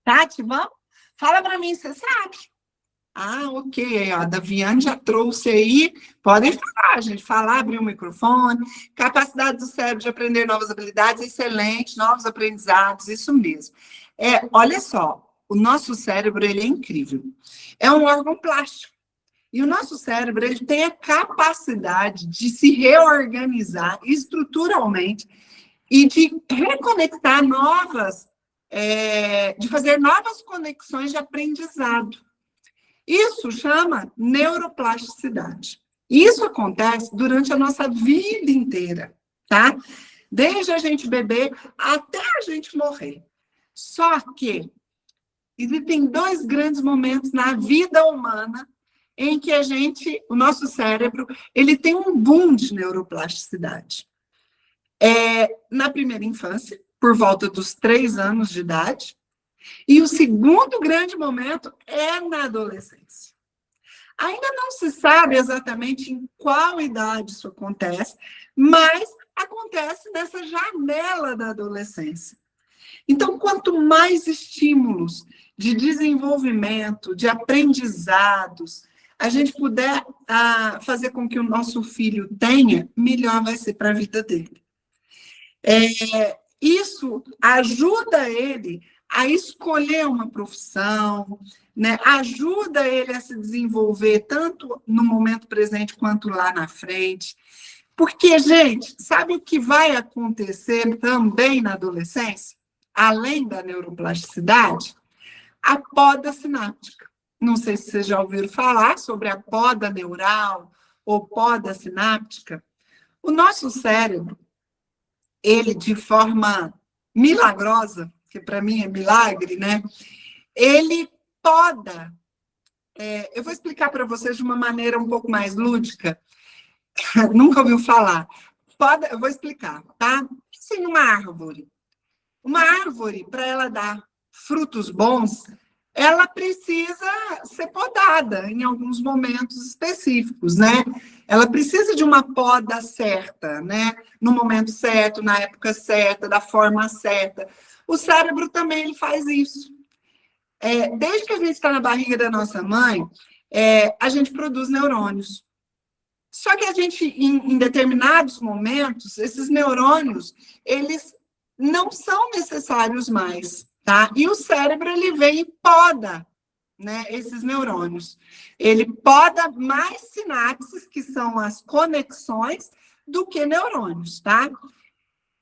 Tati, vamos? Fala para mim, você sabe. Ah, ok. A Daviane já trouxe aí. Podem falar, gente. Falar, abrir o microfone. Capacidade do cérebro de aprender novas habilidades, excelente. Novos aprendizados, isso mesmo. Olha só, o nosso cérebro, ele é incrível. É um órgão plástico. E o nosso cérebro, ele tem a capacidade de se reorganizar estruturalmente e de reconectar de fazer novas conexões de aprendizado. Isso chama neuroplasticidade. Isso acontece durante a nossa vida inteira, tá? Desde a gente beber até a gente morrer. Só que existem 2 grandes momentos na vida humana em que o nosso cérebro, ele tem um boom de neuroplasticidade. Na primeira infância, por volta dos 3 anos de idade, e o segundo grande momento é na adolescência. Ainda não se sabe exatamente em qual idade isso acontece, mas acontece nessa janela da adolescência. Então, quanto mais estímulos de desenvolvimento, de aprendizados, a gente puder fazer com que o nosso filho tenha, melhor vai ser para a vida dele. Isso ajuda ele a escolher uma profissão, né? Ajuda ele a se desenvolver tanto no momento presente quanto lá na frente. Porque, gente, sabe o que vai acontecer também na adolescência? Além da neuroplasticidade? a poda sináptica. Não sei se vocês já ouviram falar sobre a poda neural ou poda sináptica. O nosso cérebro, ele de forma milagrosa, que para mim é milagre, né? Ele poda. Eu vou explicar para vocês de uma maneira um pouco mais lúdica. Nunca ouviu falar. Poda, eu vou explicar, tá? Assim, uma árvore. Uma árvore, para ela dar frutos bons, ela precisa ser podada em alguns momentos específicos, né? Ela precisa de uma poda certa, né? No momento certo, na época certa, da forma certa. O cérebro também ele faz isso. Desde que a gente está na barriga da nossa mãe, a gente produz neurônios. Só que a gente, em determinados momentos, esses neurônios, eles não são necessários mais, tá? E o cérebro, ele vem e poda, né, esses neurônios. Ele poda mais sinapses, que são as conexões, do que neurônios, tá?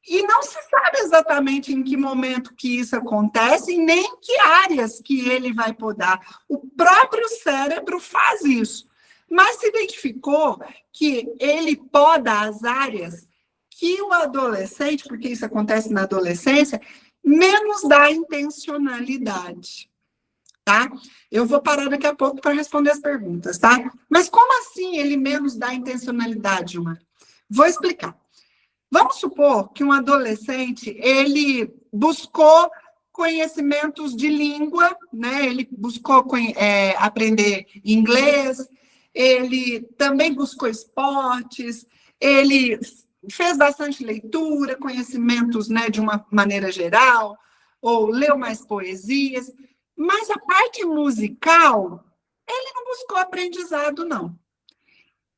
E não se sabe exatamente em que momento que isso acontece, e nem em que áreas que ele vai podar. O próprio cérebro faz isso. Mas se identificou que ele poda as áreas que o adolescente, porque isso acontece na adolescência, menos dá intencionalidade, tá? Eu vou parar daqui a pouco para responder as perguntas, tá? Mas como assim ele menos dá intencionalidade, Gilmar? Vou explicar. Vamos supor que um adolescente, ele buscou conhecimentos de língua, né? Ele buscou aprender inglês, ele também buscou esportes, ele fez bastante leitura, conhecimentos, né, de uma maneira geral, ou leu mais poesias, mas a parte musical, ele não buscou aprendizado, não.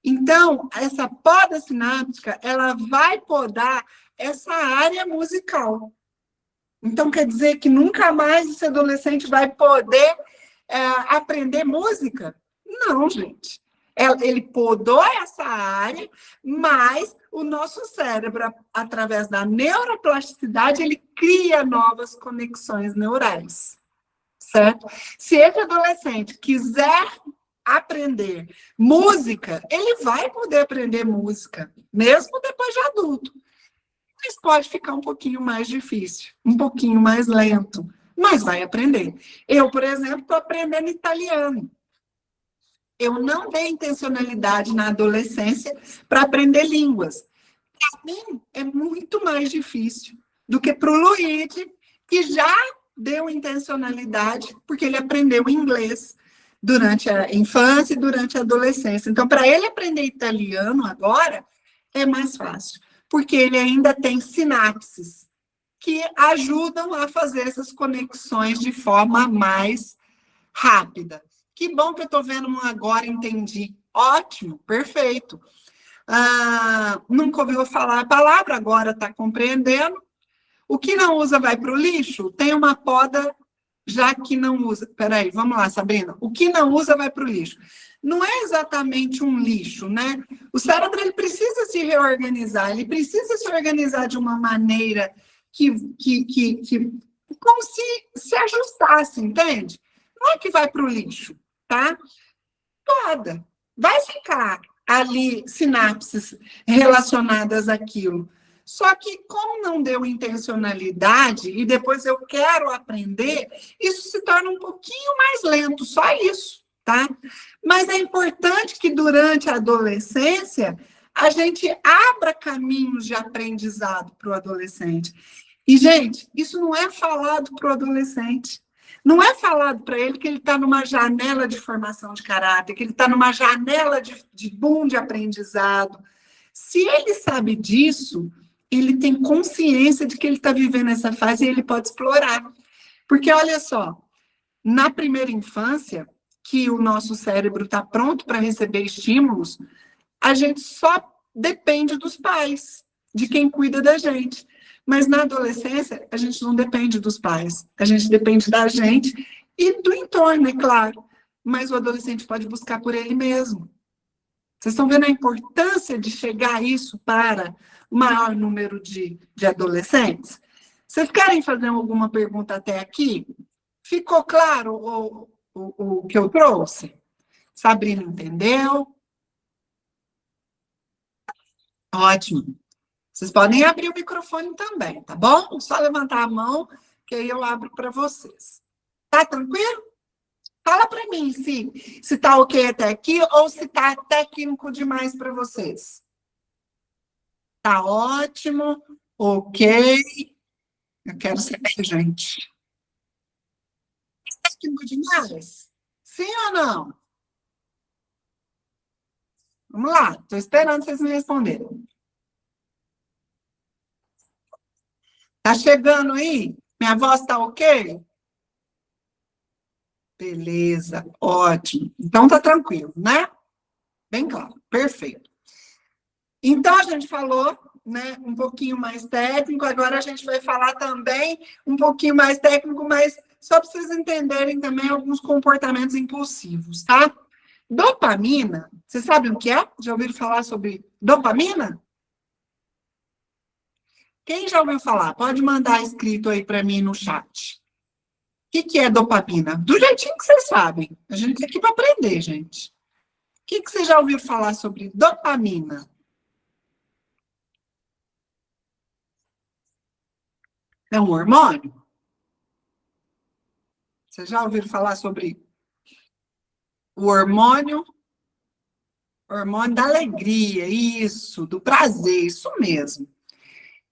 Então, essa poda sináptica, ela vai podar essa área musical. Então, quer dizer que nunca mais esse adolescente vai poder aprender música? Não, gente. Ele podou essa área, mas o nosso cérebro, através da neuroplasticidade, ele cria novas conexões neurais, certo? Se esse adolescente quiser aprender música, ele vai poder aprender música, mesmo depois de adulto. Mas pode ficar um pouquinho mais difícil, um pouquinho mais lento, mas vai aprender. Eu, por exemplo, estou aprendendo italiano. Eu não dei intencionalidade na adolescência para aprender línguas. Para mim, é muito mais difícil do que para o Luigi, que já deu intencionalidade, porque ele aprendeu inglês durante a infância e durante a adolescência. Então, para ele aprender italiano agora, é mais fácil, porque ele ainda tem sinapses que ajudam a fazer essas conexões de forma mais rápida. Que bom que eu estou vendo agora, entendi. Ótimo, perfeito. Nunca ouviu falar a palavra, agora está compreendendo. O que não usa vai para o lixo? Tem uma poda, já que não usa. Peraí, vamos lá, Sabrina. O que não usa vai para o lixo. Não é exatamente um lixo, né? O cérebro ele precisa se reorganizar, ele precisa se organizar de uma maneira como se ajustasse, entende? Não é que vai para o lixo, tá? Poda. Vai ficar ali sinapses relacionadas àquilo. Só que, como não deu intencionalidade, e depois eu quero aprender, isso se torna um pouquinho mais lento, só isso, tá? Mas é importante que durante a adolescência, a gente abra caminhos de aprendizado para o adolescente. E, gente, isso não é falado para o adolescente. Não é falado para ele que ele está numa janela de formação de caráter, que ele está numa janela de boom de aprendizado. Se ele sabe disso, ele tem consciência de que ele está vivendo essa fase e ele pode explorar. Porque, olha só, na primeira infância, que o nosso cérebro está pronto para receber estímulos, a gente só depende dos pais, de quem cuida da gente. Mas na adolescência, a gente não depende dos pais, a gente depende da gente e do entorno, é claro. Mas o adolescente pode buscar por ele mesmo. Vocês estão vendo a importância de chegar a isso para o maior número de adolescentes? Vocês querem fazer alguma pergunta até aqui? Ficou claro o que eu trouxe? Sabrina entendeu? Ótimo. Vocês podem abrir o microfone também, tá bom? Só levantar a mão, que aí eu abro para vocês. Tá tranquilo? Fala para mim se tá ok até aqui ou se tá técnico demais para vocês. Tá ótimo, ok. Eu quero saber, gente. Tá técnico demais? Sim ou não? Vamos lá, estou esperando vocês me responderem. Tá chegando aí? Minha voz tá ok? Beleza, ótimo. Então tá tranquilo, né? Bem claro, perfeito. Então a gente falou, né, um pouquinho mais técnico, agora a gente vai falar também um pouquinho mais técnico, mas só para vocês entenderem também alguns comportamentos impulsivos, tá? Dopamina, vocês sabem o que é? Já ouviram falar sobre dopamina? Quem já ouviu falar? Pode mandar escrito aí para mim no chat. O que é dopamina? Do jeitinho que vocês sabem. A gente está aqui para aprender, gente. O que você já ouviu falar sobre dopamina? É um hormônio? Vocês já ouviram falar sobre o hormônio? Hormônio da alegria, isso, do prazer, isso mesmo.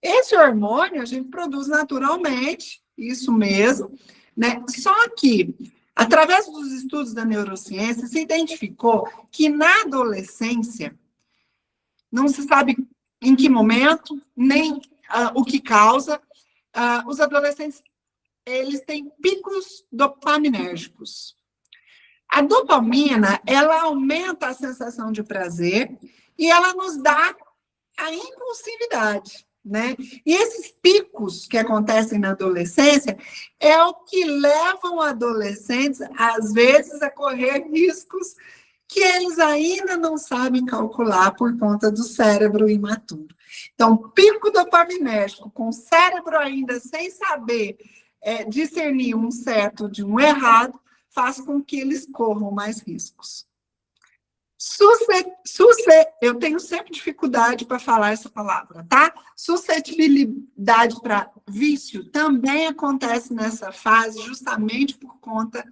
Esse hormônio a gente produz naturalmente, isso mesmo, né? Só que, através dos estudos da neurociência, se identificou que na adolescência, não se sabe em que momento, nem o que causa, os adolescentes, eles têm picos dopaminérgicos. A dopamina, ela aumenta a sensação de prazer e ela nos dá a impulsividade, né? E esses picos que acontecem na adolescência é o que levam adolescentes, às vezes, a correr riscos que eles ainda não sabem calcular por conta do cérebro imaturo. Então, pico dopaminérgico, com o cérebro ainda sem saber discernir um certo de um errado, faz com que eles corram mais riscos. Eu tenho sempre dificuldade para falar essa palavra, tá? Suscetibilidade para vício também acontece nessa fase, justamente por conta,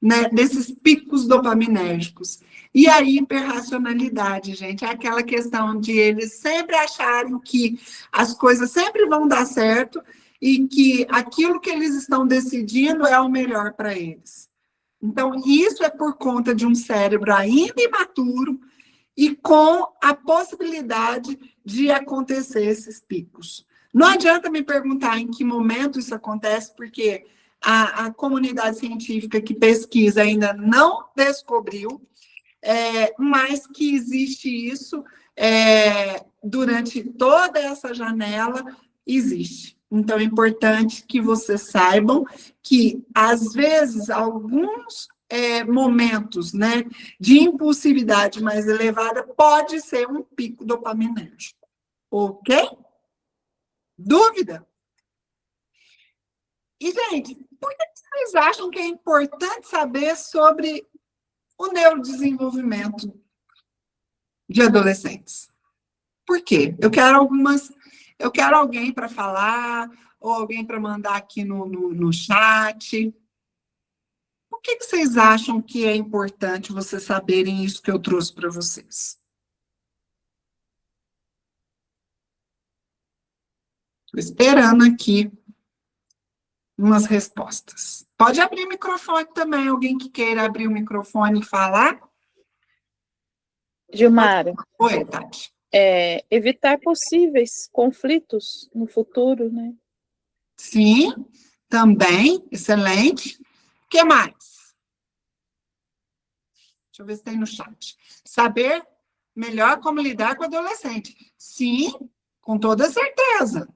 né, desses picos dopaminérgicos. E a hiperracionalidade, gente, é aquela questão de eles sempre acharem que as coisas sempre vão dar certo e que aquilo que eles estão decidindo é o melhor para eles. Então, isso é por conta de um cérebro ainda imaturo e com a possibilidade de acontecer esses picos. Não adianta me perguntar em que momento isso acontece, porque a comunidade científica que pesquisa ainda não descobriu, mas que existe isso durante toda essa janela, existe. Então, é importante que vocês saibam que, às vezes, alguns momentos, né, de impulsividade mais elevada pode ser um pico dopaminérgico. Ok? Dúvida? E, gente, por que vocês acham que é importante saber sobre o neurodesenvolvimento de adolescentes? Por quê? Eu quero alguém para falar, ou alguém para mandar aqui no chat. Por que vocês acham que é importante vocês saberem isso que eu trouxe para vocês? Estou esperando aqui umas respostas. Pode abrir o microfone também, alguém que queira abrir o microfone e falar? Gilmara. Oi, Tati. Evitar possíveis conflitos no futuro, né? Sim, também, excelente. O que mais? Deixa eu ver se tem no chat. Saber melhor como lidar com o adolescente. Sim, com toda certeza.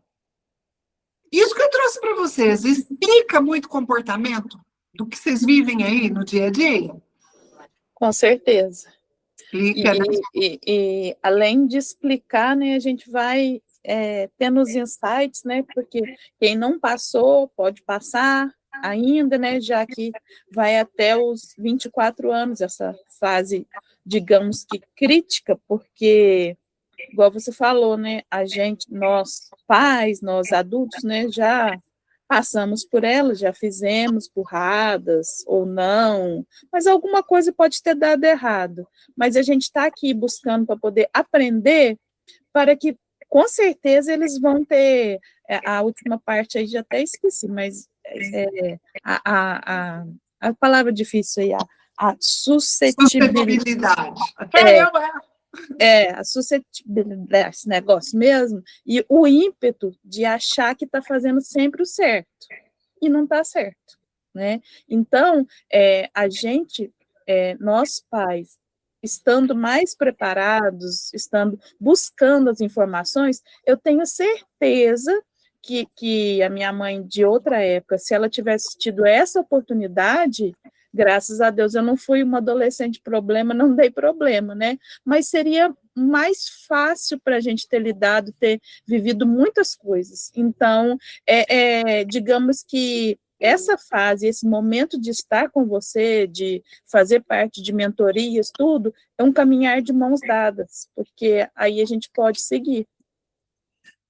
Isso que eu trouxe para vocês, explica muito comportamento do que vocês vivem aí no dia a dia? Com certeza. Explica, né? E além de explicar, né, a gente vai tendo os insights, né, porque quem não passou pode passar, ainda, né, já que vai até os 24 anos, essa fase, digamos que crítica, porque, igual você falou, né, nós pais, nós adultos, né, já passamos por ela, já fizemos burradas ou não, mas alguma coisa pode ter dado errado. Mas a gente está aqui buscando para poder aprender, para que, com certeza, eles vão ter, a última parte aí já até esqueci, mas a palavra difícil aí, a Suscetibilidade. Até a suscetibilidade, esse negócio mesmo, e o ímpeto de achar que está fazendo sempre o certo, e não está certo, né? Então, nós pais, estando mais preparados, buscando as informações, eu tenho certeza que a minha mãe de outra época, se ela tivesse tido essa oportunidade, graças a Deus eu não fui uma adolescente problema, não dei problema, né? Mas seria mais fácil para a gente ter vivido muitas coisas. Então, digamos que essa fase, esse momento de estar com você, de fazer parte de mentorias, tudo, é um caminhar de mãos dadas, porque aí a gente pode seguir.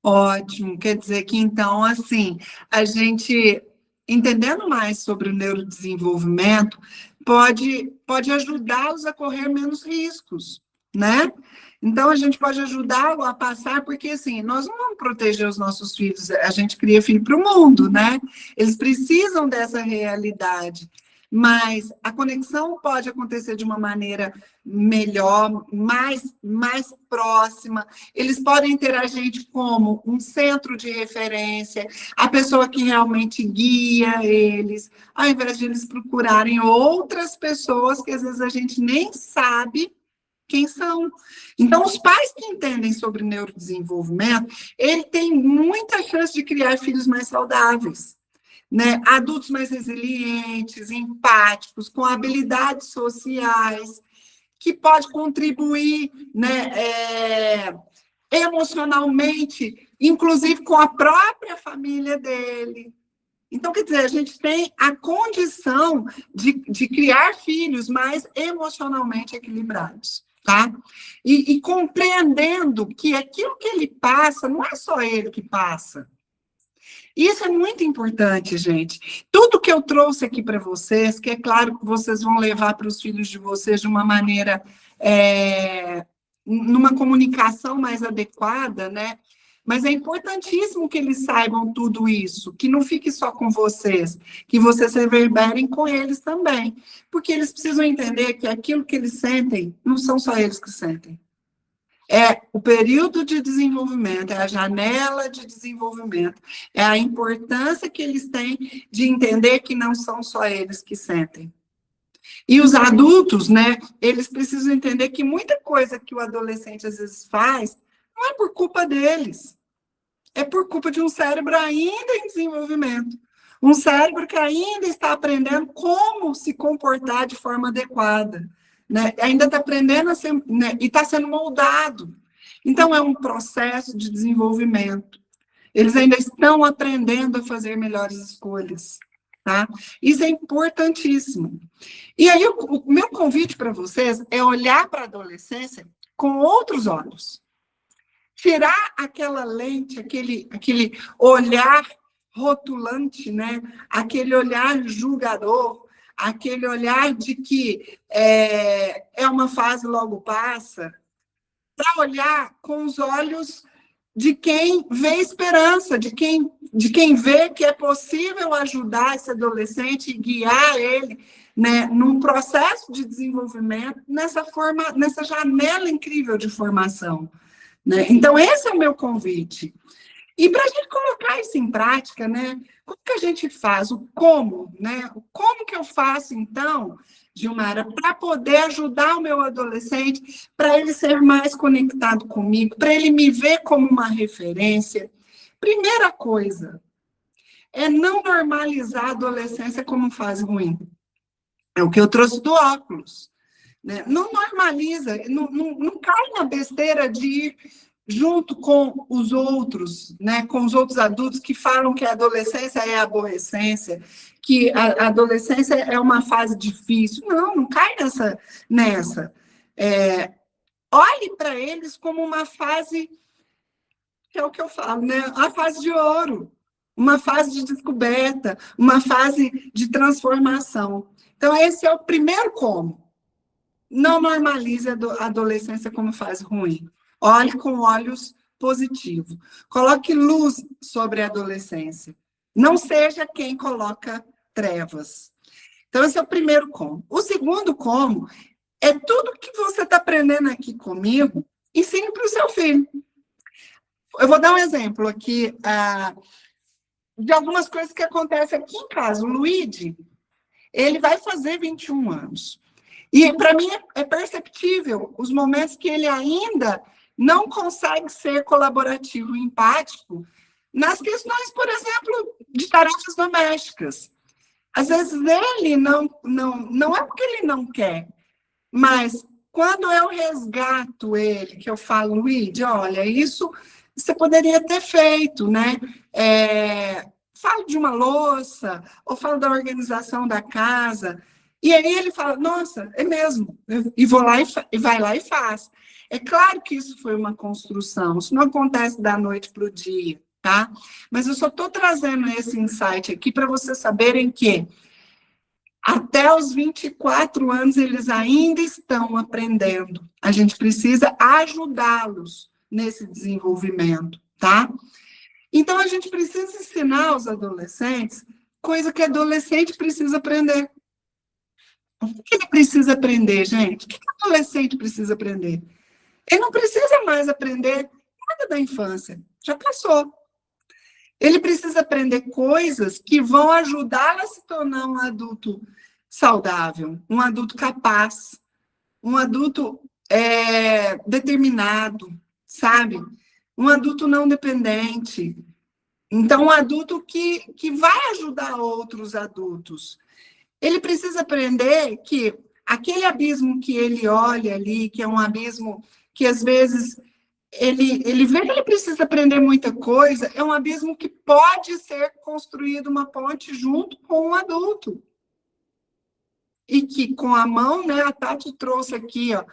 Ótimo, quer dizer que então, assim, a gente, entendendo mais sobre o neurodesenvolvimento, pode ajudá-los a correr menos riscos, né? Então, a gente pode ajudá-lo a passar, porque, assim, nós não vamos proteger os nossos filhos, a gente cria filho para o mundo, né? Eles precisam dessa realidade, mas a conexão pode acontecer de uma maneira melhor, mais próxima. Eles podem ter a gente como um centro de referência, a pessoa que realmente guia eles, ao invés de eles procurarem outras pessoas que às vezes a gente nem sabe quem são. Então, os pais que entendem sobre neurodesenvolvimento, ele tem muita chance de criar filhos mais saudáveis, né? Adultos mais resilientes, empáticos, com habilidades sociais, que pode contribuir, né, emocionalmente, inclusive com a própria família dele. Então, quer dizer, a gente tem a condição de criar filhos mais emocionalmente equilibrados, tá? E compreendendo que aquilo que ele passa, não é só ele que passa. Isso é muito importante, gente. Tudo que eu trouxe aqui para vocês, que é claro que vocês vão levar para os filhos de vocês de uma maneira, numa comunicação mais adequada, né? Mas é importantíssimo que eles saibam tudo isso, que não fique só com vocês, que vocês reverberem com eles também. Porque eles precisam entender que aquilo que eles sentem, não são só eles que sentem. É o período de desenvolvimento, é a janela de desenvolvimento, é a importância que eles têm de entender que não são só eles que sentem. E os adultos, né, eles precisam entender que muita coisa que o adolescente às vezes faz, não é por culpa deles, é por culpa de um cérebro ainda em desenvolvimento. Um cérebro que ainda está aprendendo como se comportar de forma adequada. Né? Ainda está aprendendo a ser, né? E está sendo moldado. Então, é um processo de desenvolvimento. Eles ainda estão aprendendo a fazer melhores escolhas. Tá? Isso é importantíssimo. E aí, o meu convite para vocês é olhar para a adolescência com outros olhos. Tirar aquela lente, aquele olhar rotulante, né? Aquele olhar julgador, aquele olhar de que é uma fase logo passa, para olhar com os olhos de quem vê esperança, de quem vê que é possível ajudar esse adolescente e guiar ele, né, num processo de desenvolvimento, nessa janela incrível de formação. Né? Então, esse é o meu convite. E para a gente colocar isso em prática, né? Como que a gente faz? O como, né? O como que eu faço, então, Gilmara, para poder ajudar o meu adolescente, para ele ser mais conectado comigo, para ele me ver como uma referência? Primeira coisa é não normalizar a adolescência como fase ruim. É o que eu trouxe do óculos. Né? Não normaliza, não cai na besteira de ir junto com os outros, né, com os outros adultos que falam que a adolescência é a aborrecência, que a adolescência é uma fase difícil. Não, não cai nessa. Olhe para eles como uma fase, que é o que eu falo, né, a fase de ouro, uma fase de descoberta, uma fase de transformação. Então, esse é o primeiro como. Não normalize a adolescência como fase ruim. Olhe com olhos positivos. Coloque luz sobre a adolescência. Não seja quem coloca trevas. Então, esse é o primeiro como. O segundo como é tudo que você está aprendendo aqui comigo, ensine para o seu filho. Eu vou dar um exemplo aqui de algumas coisas que acontecem aqui em casa. O Luigi, ele vai fazer 21 anos. E, para mim, é perceptível os momentos que ele ainda não consegue ser colaborativo e empático nas questões, por exemplo, de tarefas domésticas. Às vezes, ele não é porque ele não quer, mas quando eu resgato ele, que eu falo, Luigi, olha, isso você poderia ter feito, né? Falo de uma louça, ou falo da organização da casa, e aí ele fala, nossa, é mesmo, e vou lá e vai lá e faz. É claro que isso foi uma construção, isso não acontece da noite para o dia, tá? Mas eu só estou trazendo esse insight aqui para vocês saberem que até os 24 anos eles ainda estão aprendendo. A gente precisa ajudá-los nesse desenvolvimento, tá? Então, a gente precisa ensinar aos adolescentes coisa que adolescente precisa aprender. O que ele precisa aprender, gente? O que o adolescente precisa aprender? Ele não precisa mais aprender nada da infância, já passou. Ele precisa aprender coisas que vão ajudá-lo a se tornar um adulto saudável, um adulto capaz, um adulto determinado, sabe? Um adulto não dependente. Então, um adulto que vai ajudar outros adultos. Ele precisa aprender que aquele abismo que ele olha ali, que é um abismo que, às vezes, ele vê que ele precisa aprender muita coisa, é um abismo que pode ser construído uma ponte junto com um adulto. E que, com a mão, né, a Tati trouxe aqui, ó,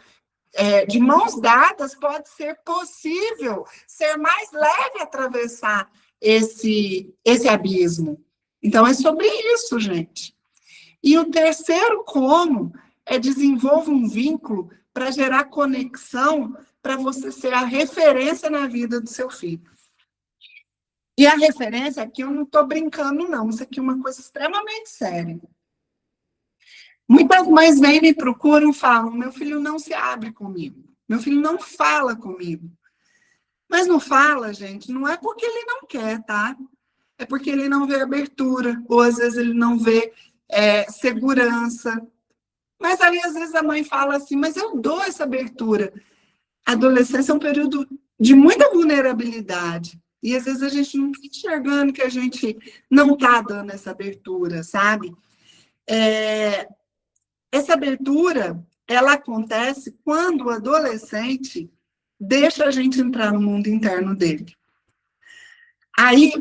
de mãos dadas, pode ser possível ser mais leve atravessar esse abismo. Então, é sobre isso, gente. E o terceiro como é desenvolver um vínculo para gerar conexão, para você ser a referência na vida do seu filho. E a referência aqui, eu não estou brincando, não. Isso aqui é uma coisa extremamente séria. Muitas mães vêm, me procuram e falam, meu filho não se abre comigo, meu filho não fala comigo. Mas não fala, gente, não é porque ele não quer, tá? É porque ele não vê abertura, ou às vezes ele não vê segurança. Mas aí, às vezes, a mãe fala assim, mas eu dou essa abertura. A adolescência é um período de muita vulnerabilidade. E, às vezes, a gente não está enxergando que a gente não está dando essa abertura, sabe? Essa abertura, ela acontece quando o adolescente deixa a gente entrar no mundo interno dele. Aí,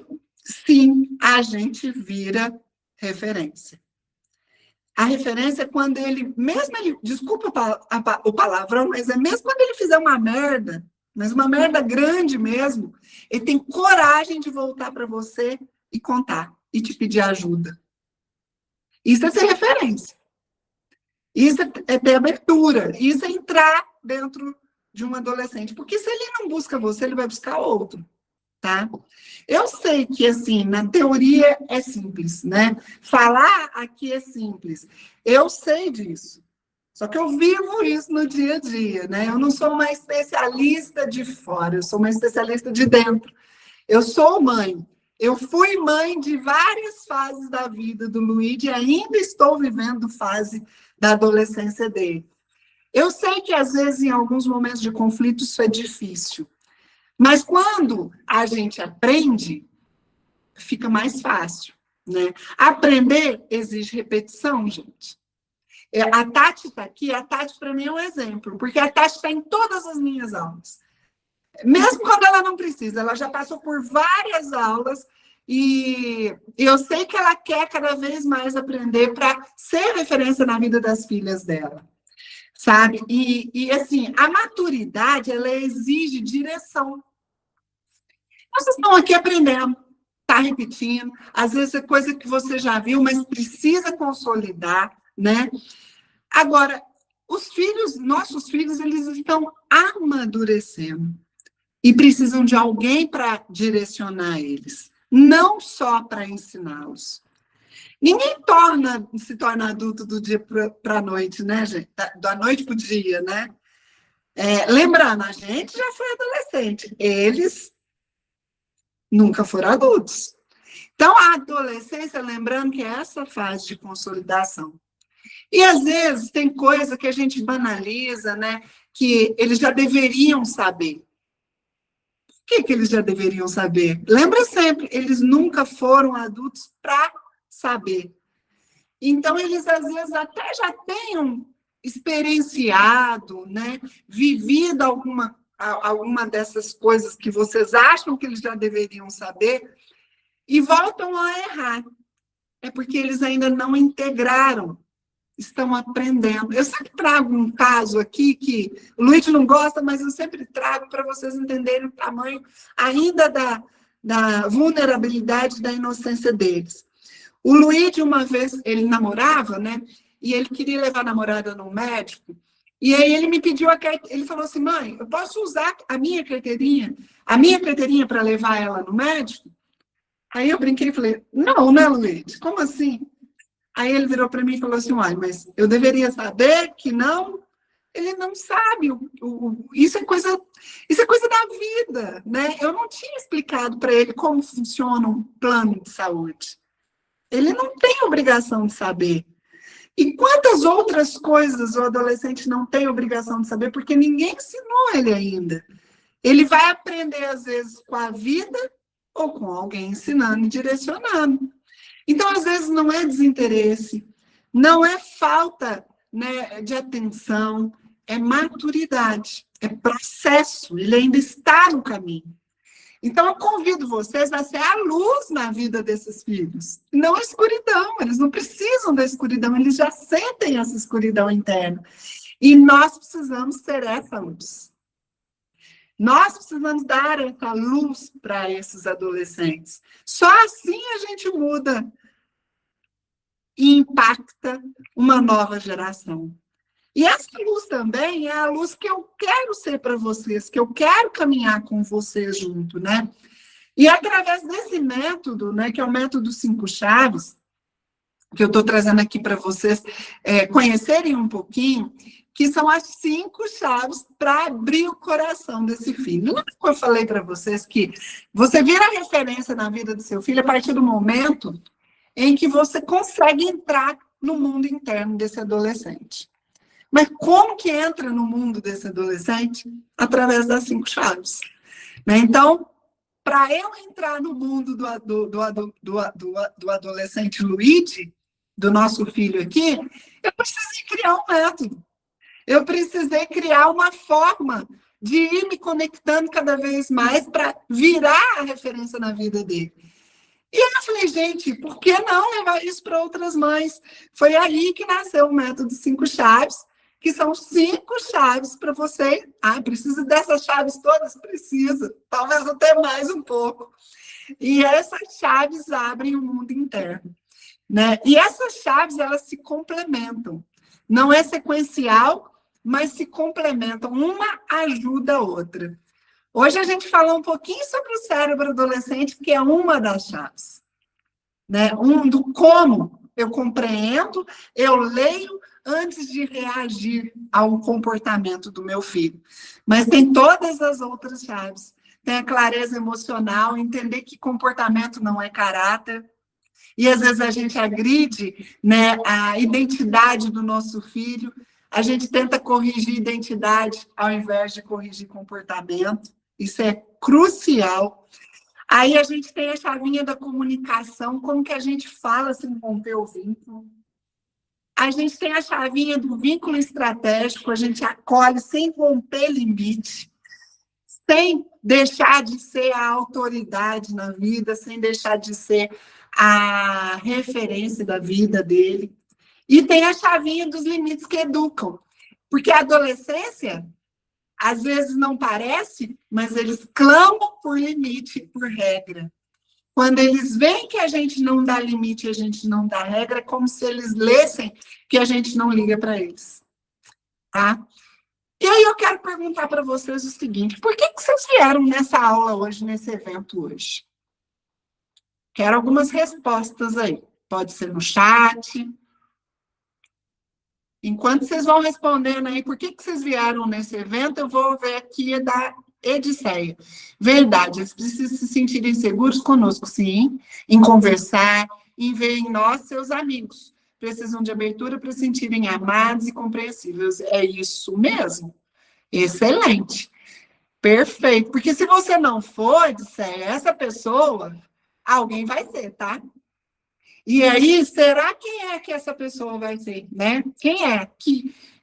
sim, a gente vira referência. A referência é quando ele, mesmo ele, desculpa o palavrão, mas é mesmo quando ele fizer uma merda, mas uma merda grande mesmo, ele tem coragem de voltar para você e contar, e te pedir ajuda. Isso é ser referência. Isso é ter abertura. Isso é entrar dentro de um adolescente. Porque se ele não busca você, ele vai buscar outro. Tá? Eu sei que, assim, na teoria é simples, né? Falar aqui é simples. Eu sei disso. Só que eu vivo isso no dia a dia, né? Eu não sou uma especialista de fora, eu sou uma especialista de dentro. Eu sou mãe. Eu fui mãe de várias fases da vida do Luigi e ainda estou vivendo fase da adolescência dele. Eu sei que, às vezes, em alguns momentos de conflito, isso é difícil. Mas quando a gente aprende, fica mais fácil, né? Aprender exige repetição, gente. A Tati está aqui, a Tati para mim é um exemplo, porque a Tati está em todas as minhas aulas. Mesmo quando ela não precisa, ela já passou por várias aulas e eu sei que ela quer cada vez mais aprender para ser referência na vida das filhas dela, sabe? E assim, a maturidade, ela exige direção. Vocês estão aqui aprendendo, tá repetindo, às vezes é coisa que você já viu, mas precisa consolidar, né? Agora, os filhos, nossos filhos, eles estão amadurecendo e precisam de alguém para direcionar eles, não só para ensiná-los. Ninguém se torna adulto do dia para a noite, né, gente? Da noite para o dia, né? Lembrando, a gente já foi adolescente, eles nunca foram adultos. Então, a adolescência, lembrando que é essa fase de consolidação. E, às vezes, tem coisa que a gente banaliza, né? Que eles já deveriam saber. Por que eles já deveriam saber? Lembra sempre, eles nunca foram adultos para saber. Então, eles, às vezes, até já tenham experienciado, né? Vivido alguma dessas coisas que vocês acham que eles já deveriam saber e voltam a errar. É porque eles ainda não integraram, estão aprendendo. Eu sempre trago um caso aqui que o Luiz não gosta, mas eu sempre trago para vocês entenderem o tamanho ainda da vulnerabilidade da inocência deles. O Luiz, uma vez, ele namorava, né? E ele queria levar a namorada no médico. E aí ele me pediu ele falou assim, mãe, eu posso usar a minha carteirinha para levar ela no médico? Aí eu brinquei e falei, não, né, Luiz? Como assim? Aí ele virou para mim e falou assim, uai, mas eu deveria saber que não? Ele não sabe. Isso é coisa da vida, né? Eu não tinha explicado para ele como funciona um plano de saúde. Ele não tem obrigação de saber. E quantas outras coisas o adolescente não tem obrigação de saber, porque ninguém ensinou ele ainda. Ele vai aprender, às vezes, com a vida ou com alguém ensinando e direcionando. Então, às vezes, não é desinteresse, não é falta, né, de atenção, é maturidade, é processo, ele ainda está no caminho. Então, eu convido vocês a ser a luz na vida desses filhos, não a escuridão, eles não precisam da escuridão, eles já sentem essa escuridão interna. E nós precisamos ser essa luz. Nós precisamos dar essa luz para esses adolescentes. Só assim a gente muda e impacta uma nova geração. E essa luz também é a luz que eu quero ser para vocês, que eu quero caminhar com vocês junto, né? E através desse método, né, que é o método 5 chaves, que eu estou trazendo aqui para vocês conhecerem um pouquinho, que são as 5 chaves para abrir o coração desse filho. Lembra que eu falei para vocês que você vira referência na vida do seu filho a partir do momento em que você consegue entrar no mundo interno desse adolescente. Mas como que entra no mundo desse adolescente? Através das 5 chaves. Né? Então, para eu entrar no mundo do adolescente Luigi, do nosso filho aqui, eu precisei criar um método. Eu precisei criar uma forma de ir me conectando cada vez mais para virar a referência na vida dele. E eu falei, gente, por que não levar isso para outras mães? Foi aí que nasceu o método 5 chaves, que são 5 chaves para você. Ah, precisa dessas chaves todas? Precisa. Talvez até mais um pouco. E essas chaves abrem o mundo interno. Né? E essas chaves, elas se complementam. Não é sequencial, mas se complementam. Uma ajuda a outra. Hoje a gente falou um pouquinho sobre o cérebro adolescente, que é uma das chaves. Né? Do como eu compreendo, eu leio antes de reagir ao comportamento do meu filho. Mas tem todas as outras chaves. Tem a clareza emocional, entender que comportamento não é caráter. E às vezes a gente agride, né, a identidade do nosso filho. A gente tenta corrigir identidade ao invés de corrigir comportamento. Isso é crucial. Aí a gente tem a chavinha da comunicação, como que a gente fala sem romper o vínculo. A gente tem a chavinha do vínculo estratégico, a gente acolhe sem romper limite. sem deixar de ser a autoridade na vida, sem deixar de ser a referência da vida dele. E tem a chavinha dos limites que educam. Porque a adolescência, às vezes não parece, mas eles clamam por limite, por regra. Quando eles veem que a gente não dá limite, a gente não dá regra, é como se eles lessem que a gente não liga para eles. Tá? E aí eu quero perguntar para vocês o seguinte, por que vocês vieram nessa aula hoje, nesse evento hoje? Quero algumas respostas aí. Pode ser no chat. Enquanto vocês vão respondendo aí por que vocês vieram nesse evento, eu vou ver aqui da Ediceia. Verdade, eles precisam se sentirem seguros conosco, sim, em conversar, em ver em nós seus amigos. Precisam de abertura para se sentirem amados e compreensíveis. É isso mesmo. Excelente. Perfeito. Porque se você não for, Ediceia, essa pessoa, alguém vai ser, tá? E aí, será quem é que essa pessoa vai ser, né? Quem é?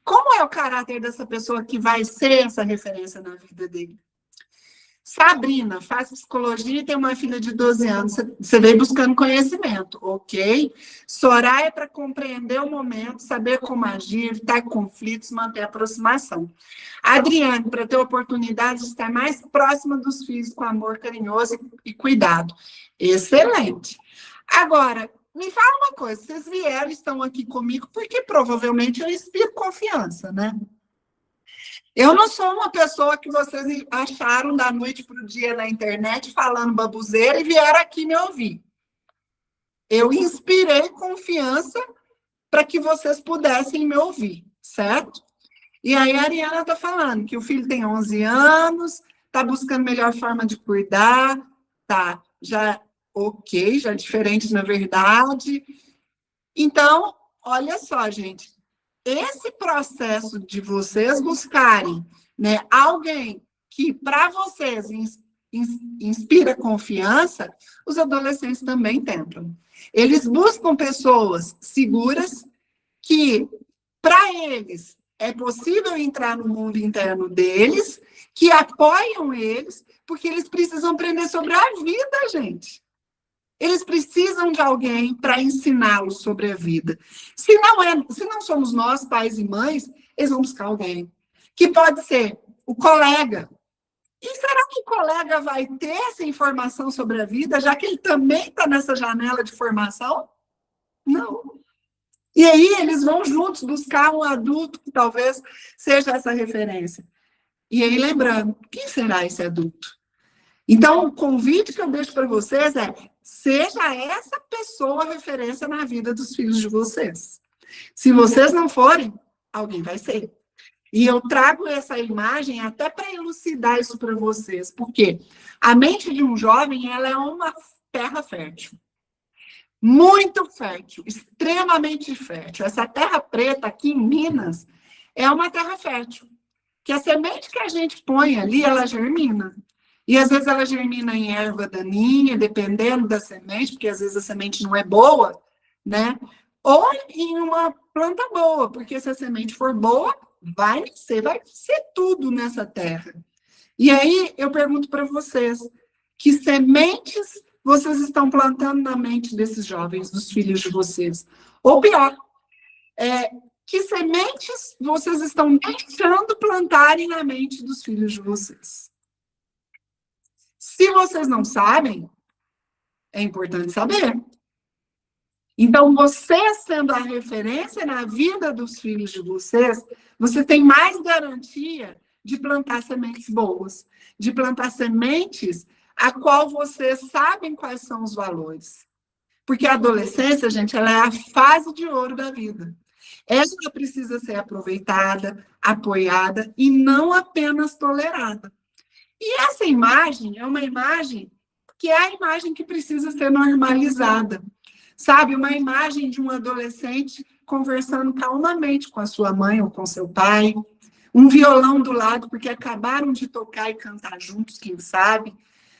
Como é o caráter dessa pessoa que vai ser essa referência na vida dele? Sabrina, faz psicologia e tem uma filha de 12 anos. Você veio buscando conhecimento, ok? Soraya, para compreender o momento, saber como agir, evitar conflitos, manter a aproximação. Adriane, para ter oportunidade de estar mais próxima dos filhos com amor carinhoso e cuidado. Excelente. Agora, me fala uma coisa, vocês vieram, estão aqui comigo, porque provavelmente eu inspiro confiança, né? Eu não sou uma pessoa que vocês acharam da noite para o dia na internet falando babuzeira e vieram aqui me ouvir. Eu inspirei confiança para que vocês pudessem me ouvir, certo? E aí a Ariana está falando que o filho tem 11 anos, está buscando melhor forma de cuidar, tá, já... Ok, já diferente na verdade. Então, olha só, gente. Esse processo de vocês buscarem, né, alguém que, para vocês, inspira confiança, os adolescentes também tentam. Eles buscam pessoas seguras que, para eles, é possível entrar no mundo interno deles, que apoiam eles, porque eles precisam aprender sobre a vida, gente. Eles precisam de alguém para ensiná-los sobre a vida. Se não somos nós, pais e mães, eles vão buscar alguém. Que pode ser o colega. E será que o colega vai ter essa informação sobre a vida, já que ele também está nessa janela de formação? Não. E aí eles vão juntos buscar um adulto que talvez seja essa referência. E aí, lembrando, quem será esse adulto? Então, o convite que eu deixo para vocês é: seja essa pessoa referência na vida dos filhos de vocês. Se vocês não forem, alguém vai ser. E eu trago essa imagem até para elucidar isso para vocês, porque a mente de um jovem, ela é uma terra fértil. Muito fértil, extremamente fértil. Essa terra preta aqui em Minas é uma terra fértil. Que a semente que a gente põe ali, ela germina. E às vezes ela germina em erva daninha, dependendo da semente, porque às vezes a semente não é boa, né? Ou em uma planta boa, porque se a semente for boa, vai ser tudo nessa terra. E aí eu pergunto para vocês, que sementes vocês estão plantando na mente desses jovens, dos filhos de vocês? Ou pior, que sementes vocês estão deixando plantarem na mente dos filhos de vocês? Se vocês não sabem, é importante saber. Então, você sendo a referência na vida dos filhos de vocês, você tem mais garantia de plantar sementes boas, de plantar sementes a qual vocês sabem quais são os valores. Porque a adolescência, gente, ela é a fase de ouro da vida. Ela precisa ser aproveitada, apoiada e não apenas tolerada. E essa imagem é uma imagem que é a imagem que precisa ser normalizada. Sabe, uma imagem de um adolescente conversando calmamente com a sua mãe ou com seu pai, um violão do lado, porque acabaram de tocar e cantar juntos, quem sabe.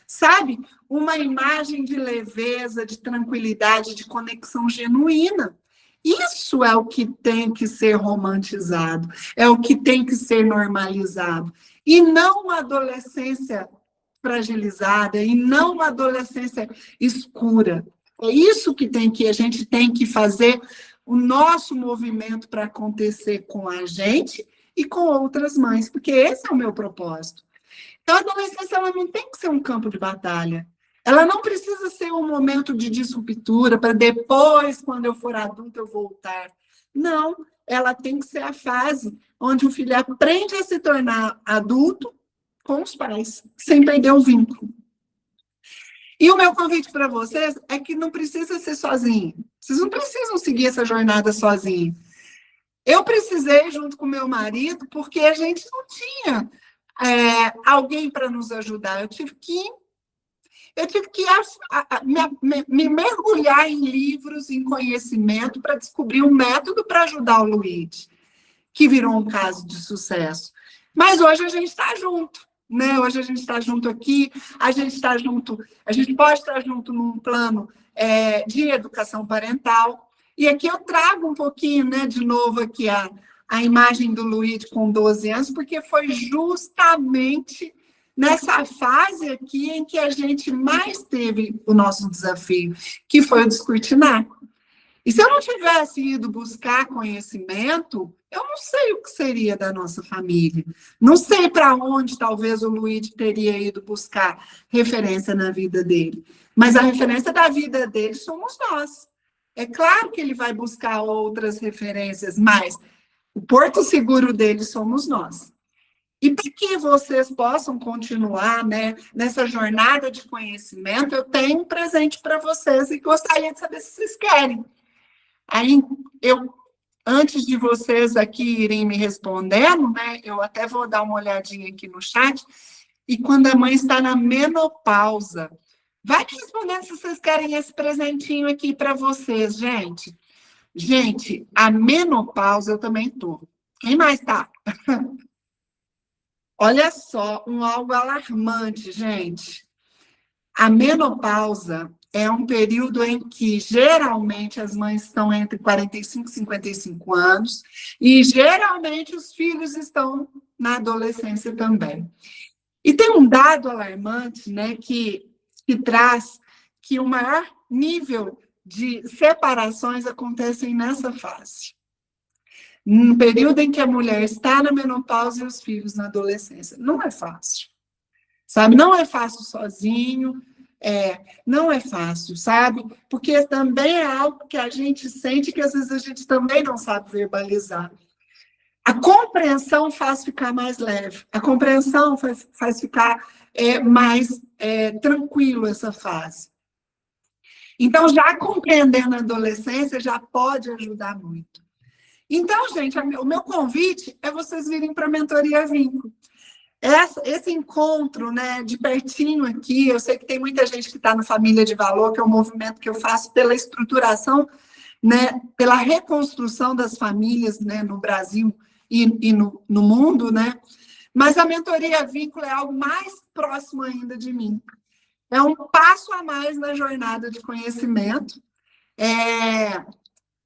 Sabe, uma imagem de leveza, de tranquilidade, de conexão genuína. Isso é o que tem que ser romantizado, é o que tem que ser normalizado. e não uma adolescência fragilizada, e não uma adolescência escura. É isso que a gente tem que fazer o nosso movimento para acontecer com a gente e com outras mães, porque esse é o meu propósito. Então, a adolescência ela não tem que ser um campo de batalha. Ela não precisa ser um momento de disruptura para depois, quando eu for adulta, eu voltar. Não, ela tem que ser a fase onde o filho aprende a se tornar adulto com os pais, sem perder o vínculo. E o meu convite para vocês é que não precisa ser sozinho. Vocês não precisam seguir essa jornada sozinho. Eu precisei, junto com meu marido, porque a gente não tinha alguém para nos ajudar. Eu tive que me mergulhar em livros, em conhecimento, para descobrir um método para ajudar o Luigi, que virou um caso de sucesso. Mas hoje a gente está junto. Né? Hoje a gente está junto aqui, a gente pode estar junto num plano de educação parental. E aqui eu trago um pouquinho, né, de novo aqui a imagem do Luigi com 12 anos, porque foi justamente nessa fase aqui em que a gente mais teve o nosso desafio, que foi o descortinar. E se eu não tivesse ido buscar conhecimento, eu não sei o que seria da nossa família. Não sei para onde talvez o Luigi teria ido buscar referência na vida dele. Mas a referência da vida dele somos nós. É claro que ele vai buscar outras referências, mas o porto seguro dele somos nós. E para que vocês possam continuar, né, nessa jornada de conhecimento, eu tenho um presente para vocês e gostaria de saber se vocês querem. Aí, antes de vocês aqui irem me respondendo, né, eu até vou dar uma olhadinha aqui no chat, e quando a mãe está na menopausa, vai me respondendo se vocês querem esse presentinho aqui para vocês, gente. Gente, a menopausa eu também tô. Quem mais tá? Olha só, algo alarmante, gente. A menopausa é um período em que, geralmente, as mães estão entre 45 e 55 anos, e, geralmente, os filhos estão na adolescência também. E tem um dado alarmante, né, que traz que o maior nível de separações acontecem nessa fase. No período em que a mulher está na menopausa e os filhos na adolescência. Não é fácil, sabe? Não é fácil sozinho, não é fácil, sabe? Porque também é algo que a gente sente que às vezes a gente também não sabe verbalizar. A compreensão faz ficar mais leve, a compreensão faz ficar mais tranquilo essa fase. Então, já compreendendo a adolescência já pode ajudar muito. Então, gente, o meu convite é vocês virem para a Mentoria Vínculo. Esse encontro, né, de pertinho aqui, eu sei que tem muita gente que está no Família de Valor, que é um movimento que eu faço pela estruturação, né, pela reconstrução das famílias, né, no Brasil e no mundo, né? Mas a Mentoria Vínculo é algo mais próximo ainda de mim. É um passo a mais na jornada de conhecimento,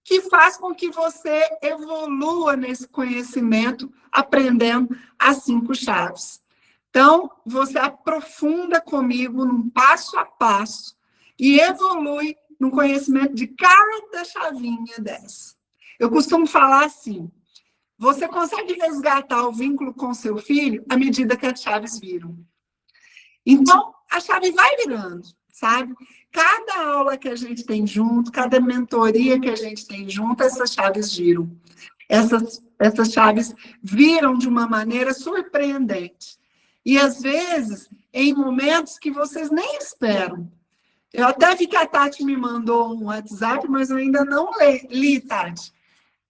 que faz com que você evolua nesse conhecimento, aprendendo as 5 chaves. Então, você aprofunda comigo num passo a passo e evolui no conhecimento de cada chavinha dessa. Eu costumo falar assim, você consegue resgatar o vínculo com seu filho à medida que as chaves viram. Então, a chave vai virando, sabe? Cada aula que a gente tem junto, cada mentoria que a gente tem junto, essas chaves giram. Essas chaves viram de uma maneira surpreendente. E, às vezes, em momentos que vocês nem esperam. Eu até vi que a Tati me mandou um WhatsApp, mas eu ainda não li, Tati.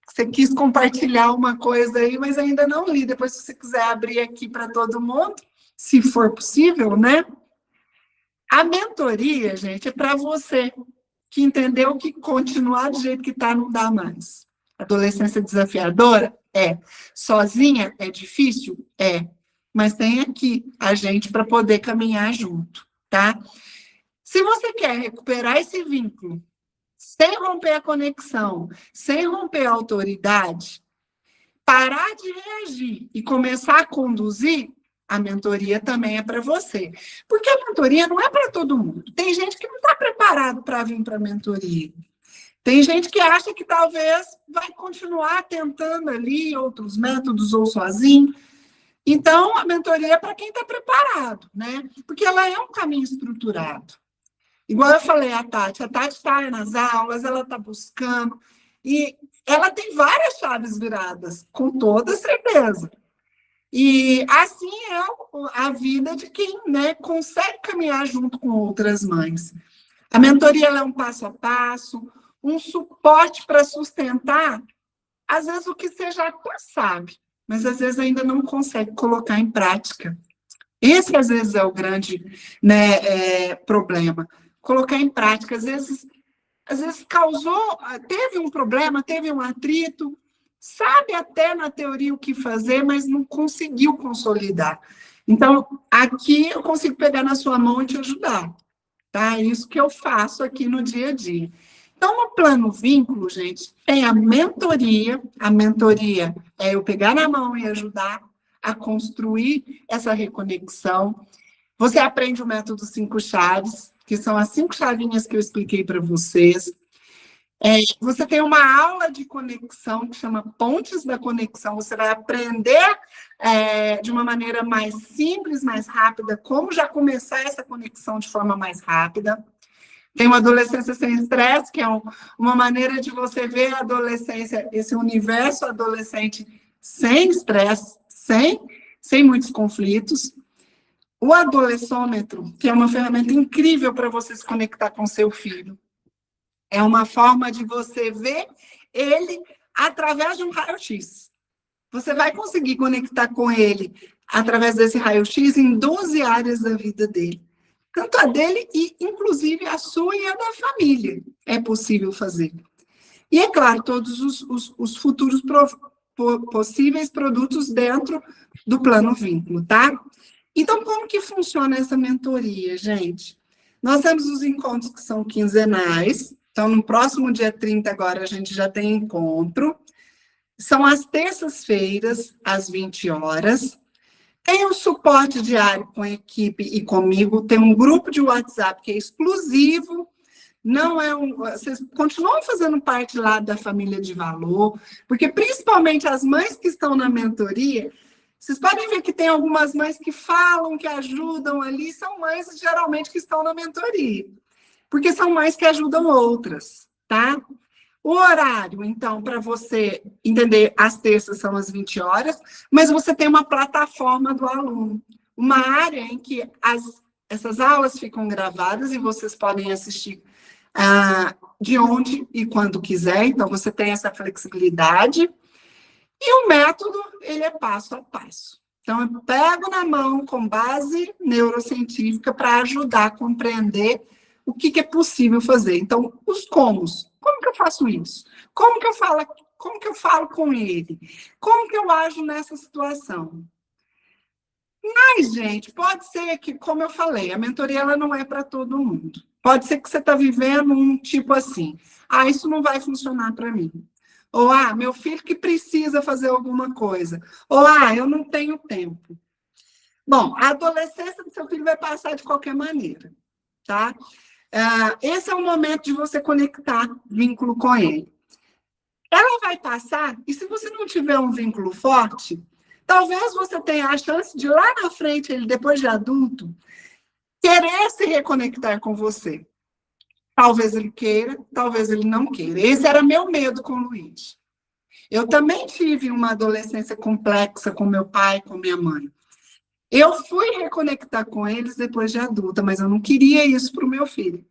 Você quis compartilhar uma coisa aí, mas ainda não li. Depois, se você quiser abrir aqui para todo mundo, se for possível, né? A mentoria, gente, é para você que entendeu que continuar do jeito que está não dá mais. Adolescência desafiadora? É. Sozinha? É difícil? É. Mas tem aqui a gente para poder caminhar junto, tá? Se você quer recuperar esse vínculo, sem romper a conexão, sem romper a autoridade, parar de reagir e começar a conduzir, a mentoria também é para você. Porque a mentoria não é para todo mundo. Tem gente que não está preparado para vir para a mentoria. Tem gente que acha que talvez vai continuar tentando ali outros métodos ou sozinho. Então, a mentoria é para quem está preparado, né? Porque ela é um caminho estruturado. Igual eu falei, a Tati está nas aulas, ela está buscando, e ela tem várias chaves viradas, com toda certeza. E assim é a vida de quem, né, consegue caminhar junto com outras mães. A mentoria ela é um passo a passo, um suporte para sustentar, às vezes, o que você já sabe, mas às vezes ainda não consegue colocar em prática. Esse, às vezes, é o grande, né, problema. Colocar em prática, às vezes teve um problema, teve um atrito, sabe até na teoria o que fazer, mas não conseguiu consolidar. Então, aqui eu consigo pegar na sua mão e te ajudar, tá? É isso que eu faço aqui no dia a dia. Então, no plano vínculo, gente, tem a mentoria é eu pegar na mão e ajudar a construir essa reconexão. Você aprende o método 5 chaves, que são as 5 chavinhas que eu expliquei para vocês. Você tem uma aula de conexão que chama Pontes da Conexão. Você vai aprender de uma maneira mais simples, mais rápida, como já começar essa conexão de forma mais rápida. Tem uma adolescência sem estresse, que é uma maneira de você ver a adolescência, esse universo adolescente sem estresse, sem muitos conflitos. O adolescômetro, que é uma ferramenta incrível para você se conectar com seu filho. É uma forma de você ver ele através de um raio-x. Você vai conseguir conectar com ele através desse raio-x em 12 áreas da vida dele. Tanto a dele e, inclusive, a sua e a da família. É possível fazer. E, é claro, todos os futuros possíveis produtos dentro do plano vínculo, tá? Então, como que funciona essa mentoria, gente? Nós temos os encontros que são quinzenais. Então, no próximo dia 30, agora, a gente já tem encontro. São às terças-feiras, às 20 horas. Tem um suporte diário com a equipe e comigo. Tem um grupo de WhatsApp que é exclusivo. Não é vocês continuam fazendo parte lá da família de valor, porque principalmente as mães que estão na mentoria, vocês podem ver que tem algumas mães que falam, que ajudam ali, são mães geralmente que estão na mentoria, porque são mães que ajudam outras, tá? O horário, então, para você entender, as terças são às 20 horas, mas você tem uma plataforma do aluno, uma área em que essas aulas ficam gravadas e vocês podem assistir de onde e quando quiser, então você tem essa flexibilidade. E o método, ele é passo a passo. Então, eu pego na mão com base neurocientífica para ajudar a compreender o que é possível fazer. Então, os comos. Como que eu faço isso? Como que eu falo com ele? Como que eu ajo nessa situação? Mas, gente, pode ser que, como eu falei, a mentoria ela não é para todo mundo. Pode ser que você está vivendo um tipo assim, isso não vai funcionar para mim. Ou, meu filho que precisa fazer alguma coisa. Ou, eu não tenho tempo. Bom, a adolescência do seu filho vai passar de qualquer maneira, tá? Esse é o momento de você conectar vínculo com ele. Ela vai passar, e se você não tiver um vínculo forte, talvez você tenha a chance de lá na frente, ele depois de adulto, querer se reconectar com você. Talvez ele queira, talvez ele não queira. Esse era meu medo com o Luiz. Eu também tive uma adolescência complexa com meu pai, com minha mãe. Eu fui reconectar com eles depois de adulta, mas eu não queria isso para o meu filho.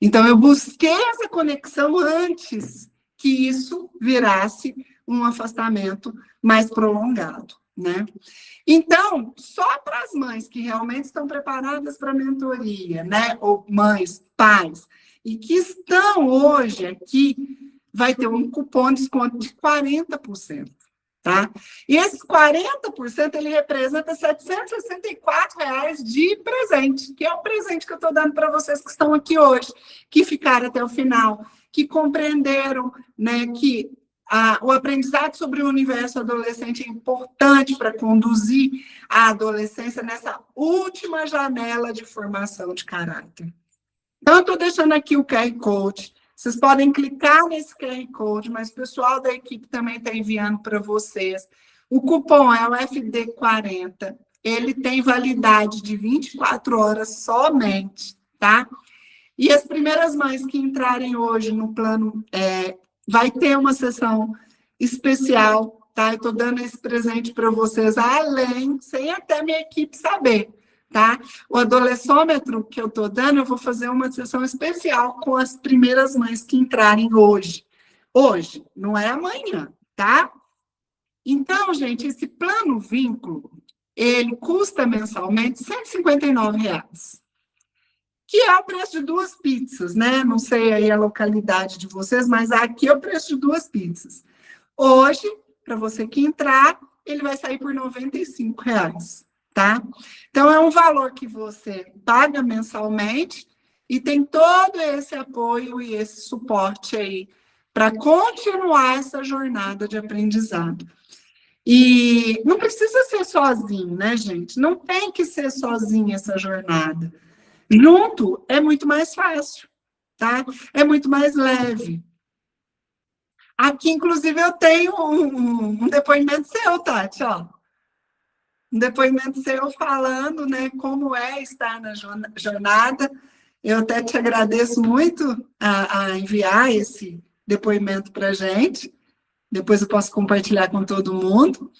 Então, eu busquei essa conexão antes que isso virasse um afastamento mais prolongado, né? Então, só para as mães que realmente estão preparadas para a mentoria, né? Ou mães, pais, e que estão hoje aqui, vai ter um cupom de desconto de 40%, tá? E esses 40%, ele representa R$ 764 de presente, que é o presente que eu estou dando para vocês que estão aqui hoje, que ficaram até o final, que compreenderam, né, que O aprendizado sobre o universo adolescente é importante para conduzir a adolescência nessa última janela de formação de caráter. Então, eu estou deixando aqui o QR Code. Vocês podem clicar nesse QR Code, mas o pessoal da equipe também está enviando para vocês. O cupom é o FD40. Ele tem validade de 24 horas somente, tá? E as primeiras mães que entrarem hoje no plano, vai ter uma sessão especial, tá? Eu estou dando esse presente para vocês, além, sem até minha equipe saber, tá? O adolescêmetro que eu estou dando, eu vou fazer uma sessão especial com as primeiras mães que entrarem hoje. Hoje, não é amanhã, tá? Então, gente, esse plano vínculo, ele custa mensalmente R$ 159,00. Que é o preço de 2 pizzas, né? Não sei aí a localidade de vocês, mas aqui é o preço de 2 pizzas. Hoje, para você que entrar, ele vai sair por R$ 95,00, tá? Então, é um valor que você paga mensalmente e tem todo esse apoio e esse suporte aí para continuar essa jornada de aprendizado. E não precisa ser sozinho, né, gente? Não tem que ser sozinho essa jornada. Junto é muito mais fácil, tá? É muito mais leve. Aqui, inclusive, eu tenho um depoimento seu, Tati, ó. Um depoimento seu falando, né, como é estar na jornada. Eu até te agradeço muito a enviar esse depoimento para a gente. Depois eu posso compartilhar com todo mundo.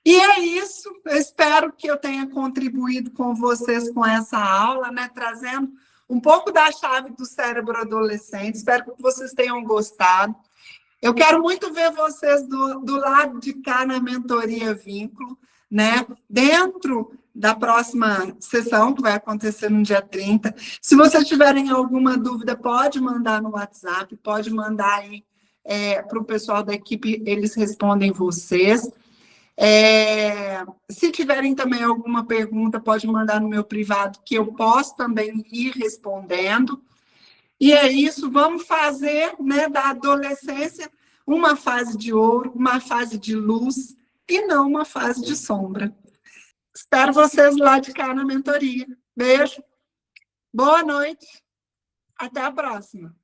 E é isso, eu espero que eu tenha contribuído com vocês com essa aula, né, trazendo um pouco da chave do cérebro adolescente, espero que vocês tenham gostado. Eu quero muito ver vocês do lado de cá na mentoria vínculo, né, dentro da próxima sessão, que vai acontecer no dia 30. Se vocês tiverem alguma dúvida, pode mandar no WhatsApp, pode mandar aí para o pessoal da equipe, eles respondem vocês. Se tiverem também alguma pergunta, pode mandar no meu privado, que eu posso também ir respondendo. E é isso, vamos fazer, né, da adolescência uma fase de ouro, uma fase de luz, e não uma fase de sombra. Espero vocês lá de cá na mentoria. Beijo, boa noite, até a próxima.